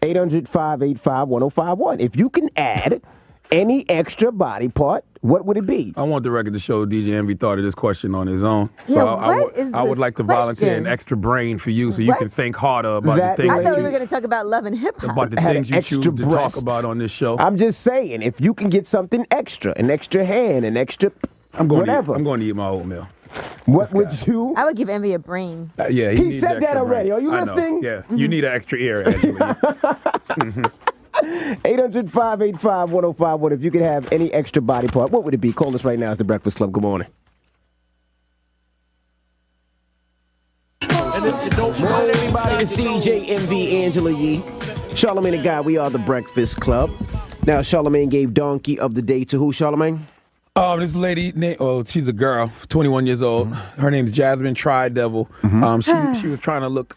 800-585-1051. If you can add any extra body part, what would it be? I want the record to show DJ Envy thought of this question on his own. Yeah, so I would this like to volunteer an question? extra brain for you so you can think harder about the things I thought we were going to talk about love and hip hop. about the things you choose to talk about on this show. I'm just saying, if you can get something extra, an extra hand, an extra whatever. I'm going to eat my oatmeal. What would you? I would give Envy a brain. Yeah, he said that already. Are you listening? Yeah, you need an extra ear, Angela. 800-585-1051. If you could have any extra body part, what would it be? Call us right now. It's the Breakfast Club. Good morning. Morning, everybody. It's DJ MV Angela Yee. Charlamagne the Guy. We are the Breakfast Club. Now, Charlamagne gave Donkey of the Day to who, Charlamagne? This lady, she's a girl, 21 years old. Her name's Jasmine Tri-Devil. She was trying to look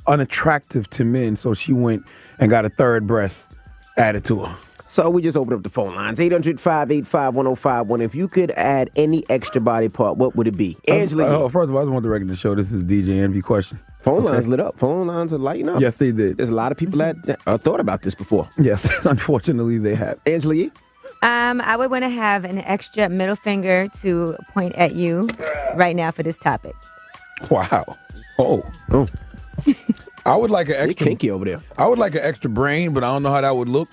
unattractive to men, so she went and got a third breast added to her. So we just opened up the phone lines, 800-585-1051. If you could add any extra body part, what would it be? Angela. First of all, I just want the record to show this is DJ Envy question. Phone lines lit up. Phone lines are lighting up. Yes, they did. There's a lot of people that thought about this before. Yes, unfortunately they have. Angela Yee? I would want to have an extra middle finger to point at you right now for this topic. Wow. Oh. I would like an extra. You're kinky over there. I would like an extra brain, but I don't know how that would look.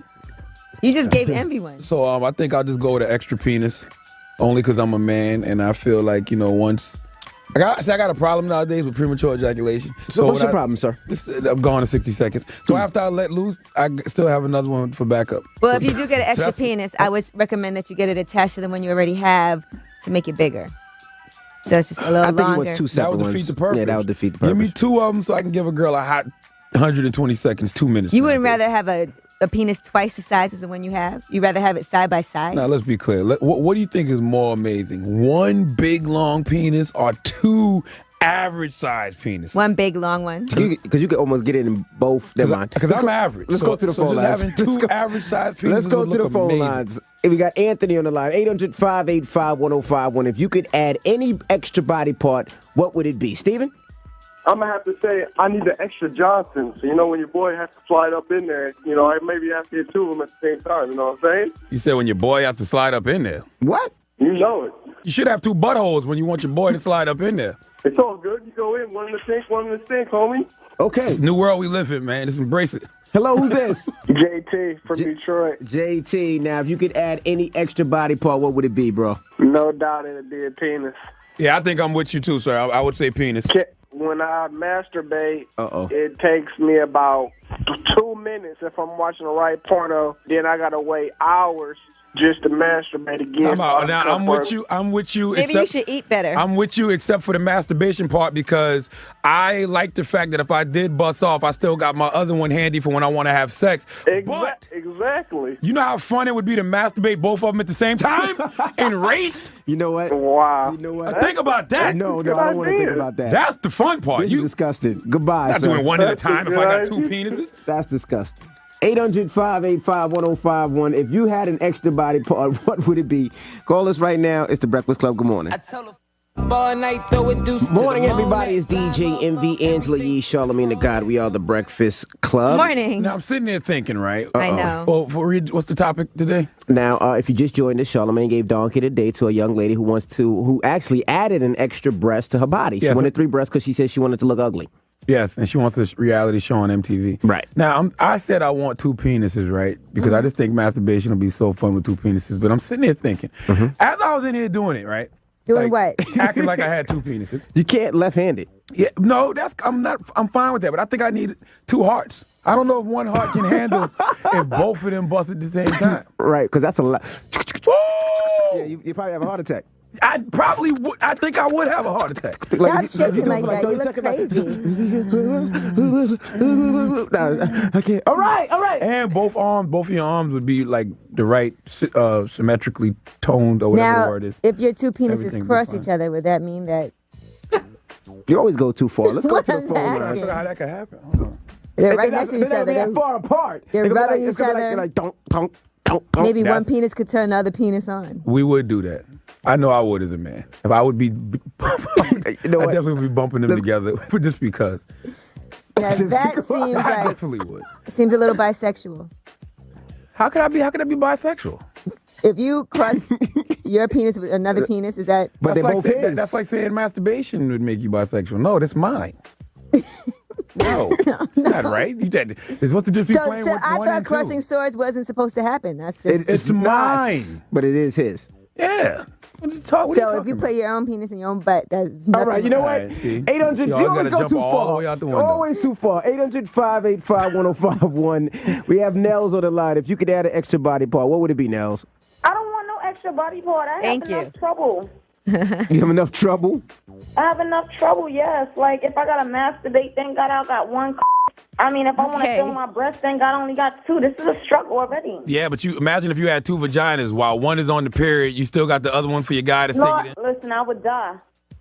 You just gave Envy one. So I think I'll just go with an extra penis, only because I'm a man, and I feel like, once I got a problem nowadays with premature ejaculation. So what's your problem, sir? I'm gone in 60 seconds. So after I let loose, I still have another one for backup. Well, if you do get an extra penis, I would recommend that you get it attached to the one you already have to make it bigger. So it's just a little longer. I think he wants two separate ones. That would defeat the purpose. Yeah, that would defeat the purpose. Give me two of them so I can give a girl a hot 120 seconds, 2 minutes. You wouldn't rather have a penis twice the size as the one you have? You'd rather have it side by side? Now, let's be clear. What do you think is more amazing? One big, long penis or two average-sized penises? One big, long one. Because you could almost get it in both. Because I'm average. Let's go to the phone lines. Having two average-sized penises Let's go to the phone lines. We got Anthony on the line. 800-585-1051. If you could add any extra body part, what would it be? Steven? I'm going to have to say I need the extra Johnson. So, when your boy has to slide up in there, I maybe have to hit two of them at the same time. You know what I'm saying? You said when your boy has to slide up in there. What? You know it. You should have two buttholes when you want your boy to slide up in there. It's all good. You go in, one in the sink, homie. Okay. It's the new world we live in, man. Just embrace it. Hello, who's this? JT from Detroit. JT. Now, if you could add any extra body part, what would it be, bro? No doubt it'd be a penis. Yeah, I think I'm with you too, sir. I would say penis. When I masturbate, it takes me about 2 minutes if I'm watching the right porno. Then I gotta wait hours just to masturbate again. I'm with you. Maybe you should eat better. I'm with you except for the masturbation part because I like the fact that if I did bust off, I still got my other one handy for when I want to have sex. Exactly. You know how fun it would be to masturbate both of them at the same time and race? You know what? Wow. You know what? Think about that. No, I don't want to think about that. That's the fun part. This is disgusting. Goodbye, Not sir. doing one at a time if I got two penises. That's disgusting. 800-585-1051. If you had an extra body part, what would it be? Call us right now. It's the Breakfast Club. Good morning. Morning, everybody. It's DJ MV Angela Yee, Charlamagne the God. We are the Breakfast Club. Morning. Now, I'm sitting there thinking, right? I know. Well, what's the topic today? Now, if you just joined us, Charlamagne gave Donkey today to a young lady who actually added an extra breast to her body. She wanted 3 breasts because she said she wanted to look ugly. Yes, and she wants a reality show on MTV. Right. Now, I said I want 2 penises, right? Because I just think masturbation will be so fun with 2 penises. But I'm sitting there thinking, as I was in here doing it, right? Doing what? Acting like I had 2 penises. You can't left-handed. Yeah, no, I'm fine with that, but I think I need 2 hearts. I don't know if one heart can handle if both of them bust at the same time. Right, because that's a lot. Yeah, you probably have a heart attack. I probably would. I think I would have a heart attack. Stop shaking like that. You look crazy. Okay. All right. And both of your arms would be like the right symmetrically toned or whatever the word is. If your 2 penises cross each other, would that mean that? You always go too far. Let's go to the phone line. I forgot how that could happen. They're right next to each other. They're far apart. They're rubbing each other. Like, don't. Maybe one penis could turn the other penis on. We would do that. I know I would as a man. If I would be, I definitely would be bumping them together just because. Now that seems I like definitely would. Seems a little bisexual. How could I be bisexual? If you cross your penis with another penis, is that? But they're both his. That's like saying masturbation would make you bisexual. No, that's mine. No, it's not right. It's supposed to just be playing with I one thought and crossing 2. swords wasn't supposed to happen. That's just it's mine, but it is his. Yeah. So if you put your own penis in your own butt, that's nothing. All right, you know what? 800, you always go too far. Always too far. 800-585-1051. We have Nels on the line. If you could add an extra body part, what would it be, Nels? I don't want no extra body part. I have enough trouble. You have enough trouble? I have enough trouble, yes. Like, if I got to masturbate, thank God I got one. I mean, if I want to fill my breast, thank God I only got two. This is a struggle already. Yeah, but you imagine if you had two vaginas while one is on the period, you still got the other one for your guy to stick Lord, it in. listen, I would die.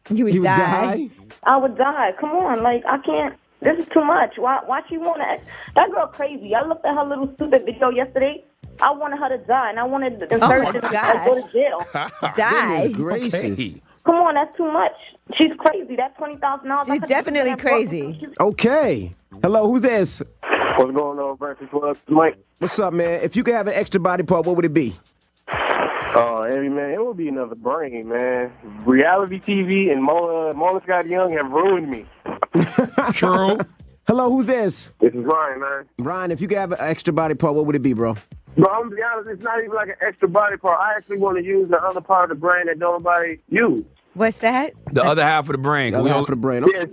You would die? I would die. Come on, like, I can't. This is too much. Why she want to? That girl crazy. I looked at her little stupid video yesterday. I wanted her to die, and I wanted to go to jail. Die? Gracious. Okay. Come on, that's too much. She's crazy. That's $20,000. She's definitely crazy. Okay. Hello, who's this? What's going on, Breakfast Club? Mike. What's up, man? If you could have an extra body part, what would it be? Hey, man, it would be another brain, man. Reality TV and Mona Scott Young have ruined me. True. Hello, who's this? This is Ryan, man. Ryan, if you could have an extra body part, what would it be, bro? Bro, I'm going to be honest, it's not even like an extra body part. I actually want to use the other part of the brain that nobody use. What's that? The other half of the brain. The other half of the brain. Yeah,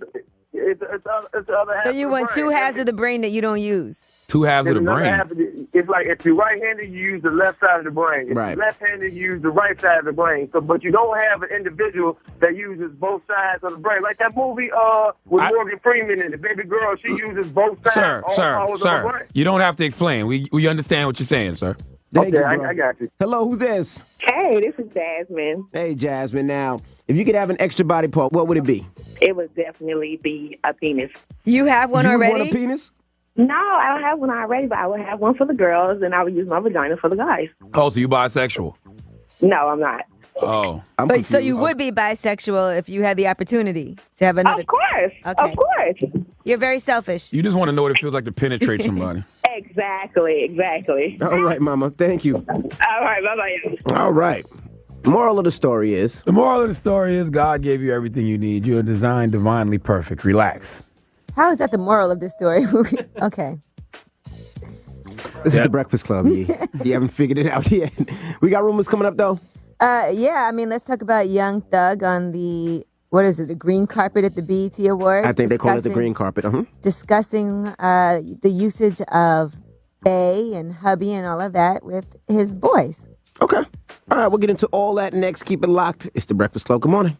it's the other half. So you want two halves of the brain that you don't use? Two halves of the brain. It's like if you're right-handed, you use the left side of the brain. If Right. you're left-handed, you use the right side of the brain. So, but you don't have an individual that uses both sides of the brain. Like that movie with Morgan Freeman and the baby girl, she uses both sides. all of the brain. You don't have to explain. We understand what you're saying, sir. Okay, I got you. Hello, who's this? Hey, this is Jasmine. Hey, Jasmine. Now, if you could have an extra body part, what would it be? It would definitely be a penis. You have one you already? Want a penis? No, I don't have one already, but I would have one for the girls, and I would use my vagina for the guys. Oh, so you bisexual? No, I'm not. Oh. But so you would be bisexual if you had the opportunity to have another. Of course. Okay. Of course. You're very selfish. You just want to know what it feels like to penetrate somebody. Exactly. All right, Mama. Thank you. All right, bye-bye. All right. Moral of the story is? The moral of the story is God gave you everything you need. You are designed divinely perfect. Relax. How is that the moral of the story? Okay. This is the Breakfast Club. You haven't figured it out yet. We got rumors coming up, though? Yeah, I mean, let's talk about Young Thug on the, what is it, the green carpet at the BET Awards? I think they call it the green carpet. Discussing the usage of bae and hubby and all of that with his boys. Okay. All right, we'll get into all that next. Keep it locked. It's the Breakfast Club. Good morning.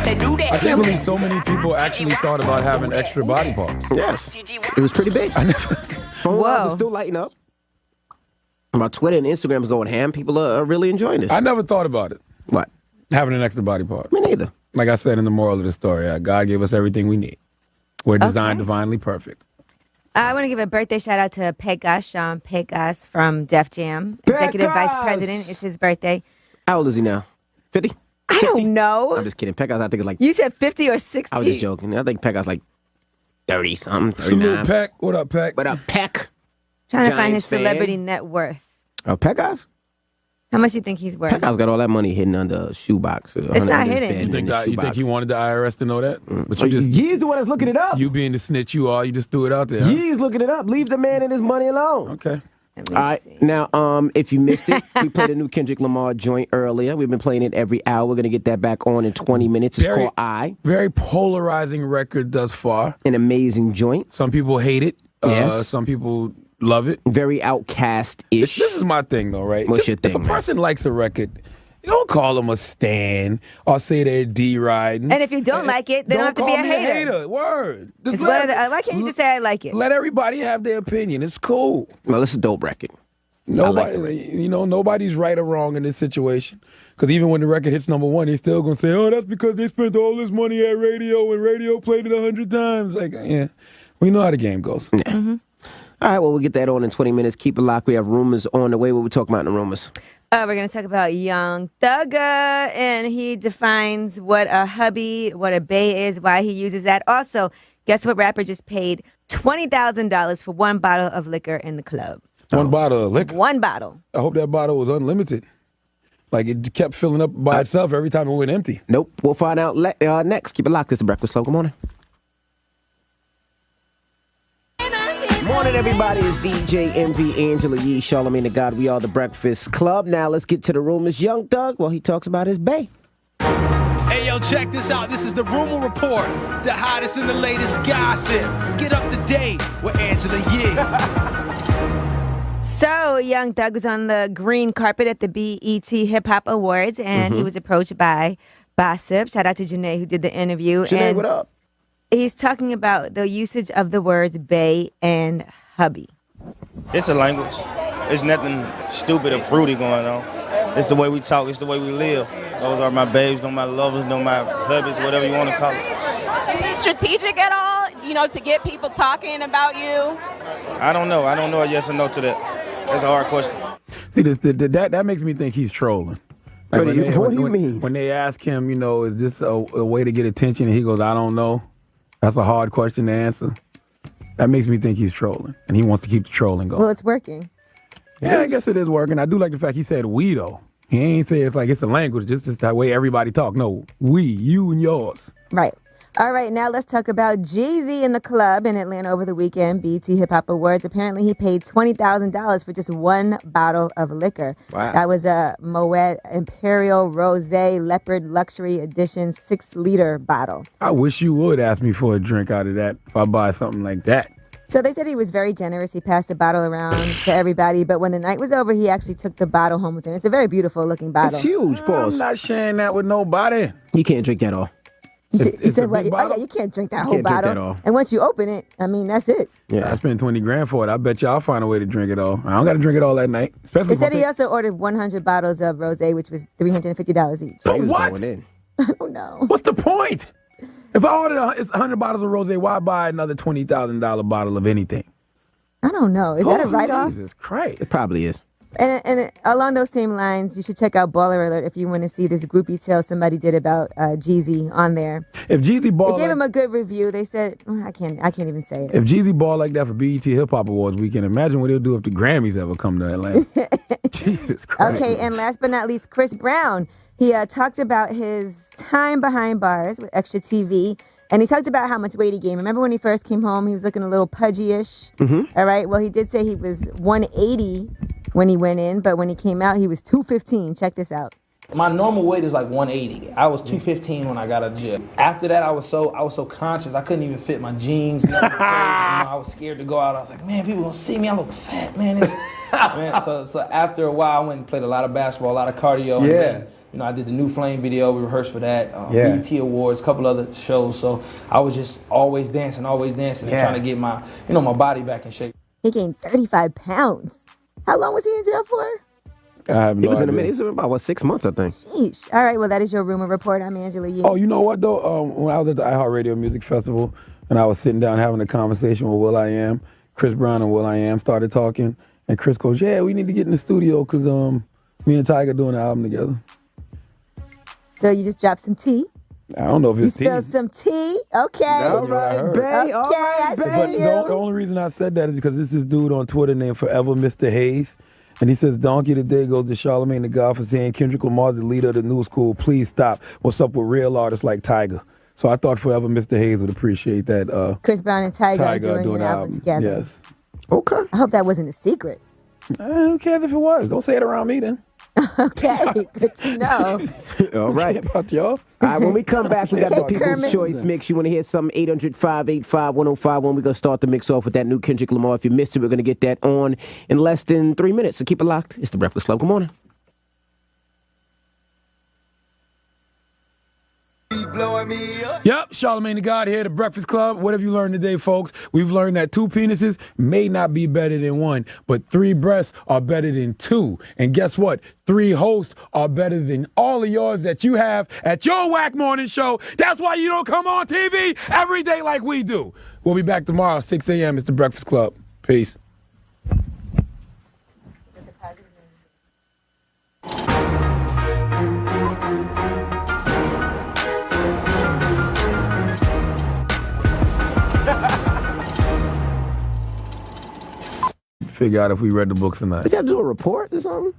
I can't believe so many people actually thought about having extra body parts. Yes. It was pretty big. Phone lines are still lighting up. My Twitter and Instagram is going ham. People are really enjoying this. I never thought about it. What? Having an extra body part. Me neither. Like I said in the moral of the story, God gave us everything we need. We're designed divinely perfect. I want to give a birthday shout out to Pegas, Sean Pegas from Def Jam, Executive Vice President. It's his birthday. How old is he now? 50? I don't know. I'm just kidding. Pegas, I think it's like... You said 50 or 60? I was just joking. I think Pegas like 30-something, 39. Salute, Peck. What up, Peck? What up, Peck? Trying to find Giants his fan. celebrity net worth. Oh, Pegas? How much you think he's worth? Pegas got all that money hidden under a shoebox. It's not hidden. You think he wanted the IRS to know that? But you just... Ye's the one that's looking it up. You being the snitch you are, you just threw it out there. Huh? Ye's looking it up. Leave the man and his money alone. Okay. All right. Now, if you missed it, we played a new Kendrick Lamar joint earlier. We've been playing it every hour. We're going to get that back on in 20 minutes. It's called I. Very polarizing record thus far. An amazing joint. Some people hate it. Yes. Some people love it. Very Outcast-ish. This is my thing, though, right? What's your thing, if a person likes a record, you don't call them a stan or say they're D-riding. And if you don't like it, they don't have to be a hater. Word. Why can't you just say I like it? Let everybody have their opinion. It's cool. Well, it's a dope record. Nobody's right or wrong in this situation. Because even when the record hits number one, they're still going to say, oh, that's because they spent all this money at radio and radio played it 100 times. Like, yeah, we know how the game goes. Yeah. Mm-hmm. All right, well, we'll get that on in 20 minutes. Keep it locked. We have rumors on the way. What we talking about in the rumors? We're going to talk about Young Thug, and he defines what a hubby, what a bae is, why he uses that. Also, guess what rapper just paid $20,000 for one bottle of liquor in the club? One bottle of liquor? One bottle. I hope that bottle was unlimited. Like, it kept filling up by itself every time it went empty. Nope. We'll find out next. Keep it locked. It's the Breakfast Club. Good morning. Morning, everybody. It's DJ MV, Angela Yee, Charlamagne the God. We are the Breakfast Club. Now let's get to the rumors. Young Thug, well, he talks about his bae. Hey, yo, check this out. This is the Rumor Report, the hottest and the latest gossip. Get up to date with Angela Yee. So, Young Thug was on the green carpet at the BET Hip Hop Awards, and he was approached by Gossip. Shout out to Janae who did the interview. Janae, and what up? He's talking about the usage of the words bae and hubby. It's a language. It's nothing stupid or fruity going on. It's the way we talk. It's the way we live. Those are my babes, no my lovers, no my hubbies, whatever you want to call it. Is it strategic at all, to get people talking about you? I don't know. I don't know a yes or no to that. That's a hard question. See, that makes me think he's trolling. Like what do you mean? When they ask him, is this a way to get attention, and he goes, I don't know. That's a hard question to answer. That makes me think he's trolling, and he wants to keep the trolling going. Well, it's working. Yeah, I guess it is working. I do like the fact he said we, though. He ain't say it's like it's a language, just that way everybody talk. No, we, you and yours. Right. All right, now let's talk about Jeezy in the club in Atlanta over the weekend, BET Hip Hop Awards. Apparently, he paid $20,000 for just one bottle of liquor. Wow. That was a Moet Imperial Rosé Leopard Luxury Edition 6-liter bottle. I wish you would ask me for a drink out of that if I buy something like that. So they said he was very generous. He passed the bottle around to everybody, but when the night was over, he actually took the bottle home with him. It's a very beautiful looking bottle. It's huge, boss. I'm not sharing that with nobody. You can't drink that all. You said, well, oh yeah, you can't drink that whole bottle. And once you open it, that's it. Yeah, I spent $20,000 for it. I bet you I'll find a way to drink it all. I don't got to drink it all that night. They said he also ordered 100 bottles of rosé, which was $350 each. So what? I don't know. What's the point? If I ordered 100 bottles of rosé, why buy another $20,000 bottle of anything? I don't know. Is that a write-off? Jesus Christ. It probably is. And along those same lines, you should check out Baller Alert if you want to see this groupie tale somebody did about Jeezy on there. If Jeezy ball, they gave him a good review. They said, I can't even say it. If Jeezy ball like that for BET Hip Hop Awards weekend, imagine what he'll do if the Grammys ever come to Atlanta. Jesus Christ. Okay, and last but not least, Chris Brown. He talked about his time behind bars with Extra TV. And he talked about how much weight he gained. Remember when he first came home, he was looking a little pudgy-ish? Mm-hmm. All right, well, he did say he was 180 when he went in, but when he came out, he was 215. Check this out. My normal weight is like 180. I was 215 when I got out of jail. After that, I was so conscious. I couldn't even fit my jeans. I was scared to go out. I was like, man, people gonna see me. I look fat, man. So after a while, I went and played a lot of basketball, a lot of cardio. Yeah. And then, I did the New Flame video. We rehearsed for that. BET Awards, a couple other shows. So I was just always dancing, and trying to get my, my body back in shape. He gained 35 pounds. How long was he in jail for? I have no idea. It was about 6 months, I think. Sheesh. All right, well, that is your rumor report. I'm Angela Yee. Oh, you know what, though? When I was at the iHeartRadio Music Festival, and I was sitting down having a conversation with will.i.am, Chris Brown and will.i.am started talking, and Chris goes, yeah, we need to get in the studio because me and Tiger doing an album together. So you just dropped some tea? I don't know if it's tea. You spilled some tea? Okay. All right, babe. All right, babe. But the only reason I said that is because this is dude on Twitter named Forever Mr. Hayes. And he says, Donkey today goes to Charlamagne the God for saying Kendrick Lamar's the leader of the new school. Please stop. What's up with real artists like Tiger? So I thought Forever Mr. Hayes would appreciate that. Chris Brown and Tiger are doing an album together. Yes. Okay. I hope that wasn't a secret. Who cares if it was? Don't say it around me then. Okay, good to know. All right. About y'all. All right, when we come back, we got the People's Kermit. Choice mix. You want to hear something? 800-585-1051. We're going to start the mix off with that new Kendrick Lamar. If you missed it, we're going to get that on in less than 3 minutes. So keep it locked. It's the Breakfast Club. Good morning. Yep, Charlamagne the God here, the Breakfast Club. What have you learned today, folks? We've learned that 2 penises may not be better than 1, but 3 breasts are better than 2. And guess what? 3 hosts are better than all of yours that you have at your whack morning show. That's why you don't come on TV every day like we do. We'll be back tomorrow, 6 a.m. It's the Breakfast Club. Peace. Figure out if we read the books or not. Did y'all do a report or something?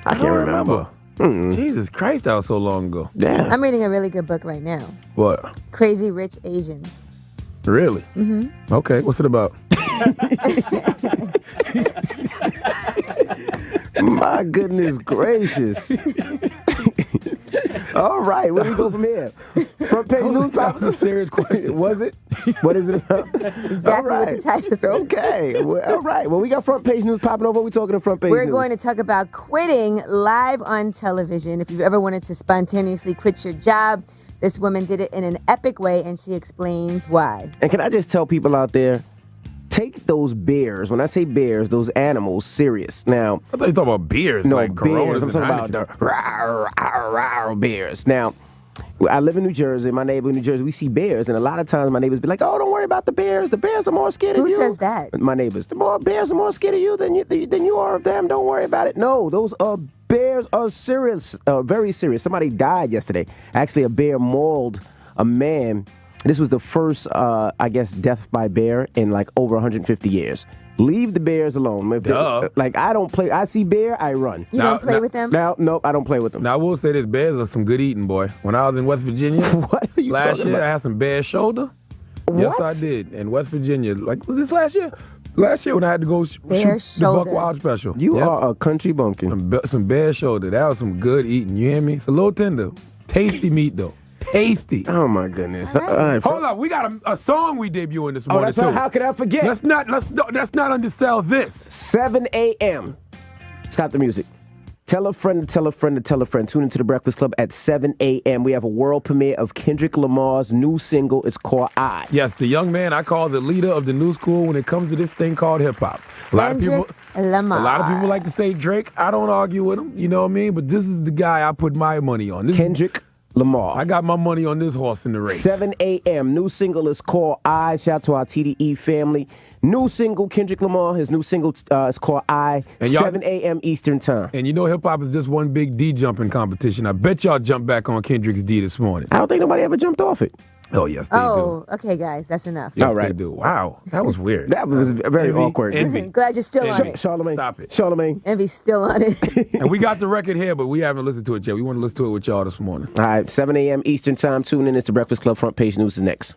I can't remember. Jesus Christ, that was so long ago. Yeah. I'm reading a really good book right now. What? Crazy Rich Asians. Really? Mm-hmm. Okay, what's it about? My goodness gracious. All right, where do we go from here? Front page news. That was a serious question. Was it? What is it about? Exactly what the title says. Okay. Well, all right. Well, we got front page news popping over. We're talking to front page We're news. going to talk about quitting live on television. If you've ever wanted to spontaneously quit your job, this woman did it in an epic way, and she explains why. And can I just tell people out there, take those bears, when I say bears, those animals, serious. Now, I thought you were talking about beers. No, like bears. Coronas I'm and talking about the rawr bears. Now, I live in New Jersey. My neighbor in New Jersey, we see bears, and a lot of times my neighbors be like, "Oh, don't worry about the bears. The bears are more scared of you." Who says that? My neighbors. Bears are more scared of you than you are of them. Don't worry about it. No, those bears are serious, very serious. Somebody died yesterday. Actually, a bear mauled a man. This was the first, I guess, death by bear in like over 150 years. Leave the bears alone. Like, I don't play. I see bear, I run. You don't play with them? Nope, I don't play with them. Now, I will say this, bears are some good eating, boy. When I was in West Virginia what are you last talking year, about? I had some bear shoulder. Yes, What? I did. In West Virginia. Like, was this last year? Last year when I had to go shoot the Buck Wild Special. You are a country bumpkin. Some bear shoulder. That was some good eating. You hear me? It's a little tender. Tasty meat, though. Tasty. Oh, my goodness. Hold up. We got a song we debuting this morning, that's too. right. How could I forget? Let's not undersell this. 7 a.m. Stop the music. Tell a friend to tell a friend to tell a friend. Tune into the Breakfast Club at 7 a.m. We have a world premiere of Kendrick Lamar's new single. It's called I. Yes, the young man I call the leader of the new school when it comes to this thing called hip-hop. A lot of people like to say Drake. I don't argue with him, you know what I mean? But this is the guy I put my money on. Kendrick Lamar. I got my money on this horse in the race. 7 a.m. New single is called I. Shout out to our TDE family. New single, Kendrick Lamar. His new single is called I. And 7 a.m. Eastern time. And you know hip-hop is just one big D jumping competition. I bet y'all jumped back on Kendrick's D this morning. I don't think nobody ever jumped off it. Oh, yes, they do. Okay, guys, that's enough. Yes, they do. Wow, that was weird. That was very awkward. Envy. Glad you're still on it. Charlamagne. Stop it. Charlamagne. Envy's still on it. And we got the record here, but we haven't listened to it yet. We want to listen to it with y'all this morning. All right, 7 a.m. Eastern time. Tune in. It's the Breakfast Club. Front page news is next.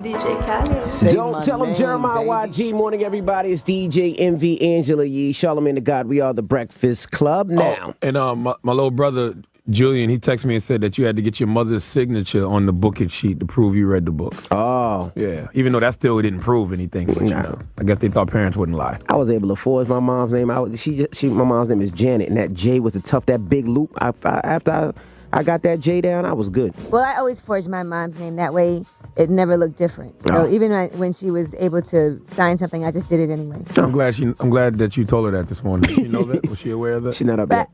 DJ Khaled. Don't tell him Jeremiah YG. Morning, everybody. It's DJ Envy, Angela Yee, Charlamagne the God. We are the Breakfast Club now. And my little brother, Julian, he texted me and said that you had to get your mother's signature on the booking sheet to prove you read the book. Oh. Yeah. Even though that still didn't prove anything. But, you know, I guess they thought parents wouldn't lie. I was able to forge my mom's name. My mom's name is Janet, and that J was that big loop. After I got that J down, I was good. Well, I always forged my mom's name. That way, it never looked different. So even when she was able to sign something, I just did it anyway. I'm glad that you told her that this morning. Did she know that? Was she aware of that? She's not up yet.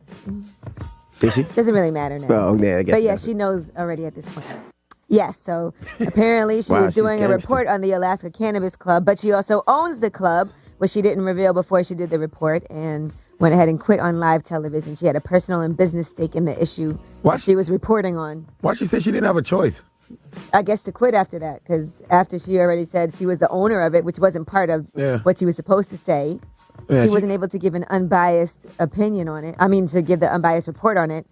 Is she? Doesn't really matter now. Oh, yeah, I guess. But yeah, she knows already at this point. Yes, so apparently she was doing a report on the Alaska Cannabis Club, but she also owns the club, which she didn't reveal before she did the report, and went ahead and quit on live television. She had a personal and business stake in the issue she was reporting on. Why she said she didn't have a choice? I guess to quit after that, because after she already said she was the owner of it, which wasn't part of what she was supposed to say. Yeah, she wasn't able to give an unbiased opinion on it. I mean, to give the unbiased report on it.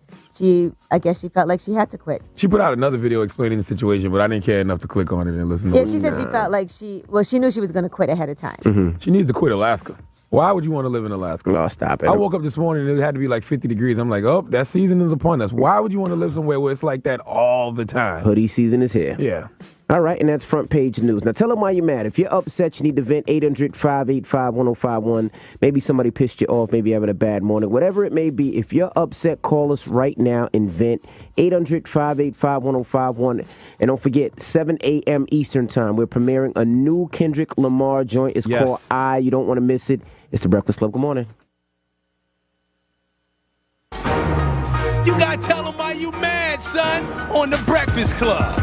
I guess she felt like she had to quit. She put out another video explaining the situation, but I didn't care enough to click on it and listen to it. Yeah, she said she felt like she knew she was going to quit ahead of time. Mm-hmm. She needs to quit Alaska. Why would you want to live in Alaska? No, stop it. I woke up this morning and it had to be like 50 degrees. I'm like, oh, that season is upon us. Why would you want to live somewhere where it's like that all the time? Hoodie season is here. Yeah. All right, and that's front page news. Now, tell them why you're mad. If you're upset, you need to vent. 800-585-1051. Maybe somebody pissed you off. Maybe you're having a bad morning. Whatever it may be, if you're upset, call us right now and vent. 800-585-1051. And don't forget, 7 a.m. Eastern time, we're premiering a new Kendrick Lamar joint. It's called I. You don't want to miss it. It's the Breakfast Club. Good morning. You gotta tell them why you mad, son, on the Breakfast Club.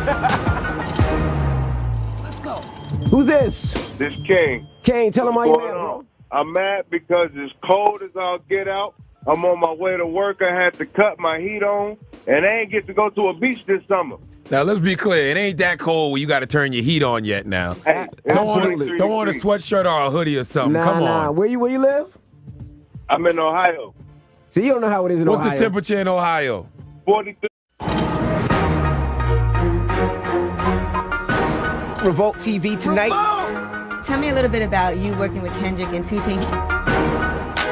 Let's go. Who's this? This King. King, tell him why you mad, bro. I'm mad because it's cold as I'll get out. I'm on my way to work. I had to cut my heat on, and I ain't get to go to a beach this summer. Now, let's be clear. It ain't that cold where you got to turn your heat on yet now. Hey, don't want a sweatshirt or a hoodie or something. Come on. Where you live? I'm in Ohio. So you don't know how it is in What's Ohio. What's the temperature in Ohio? 43. Revolt TV tonight. Tell me a little bit about you working with Kendrick and 2 Chainz.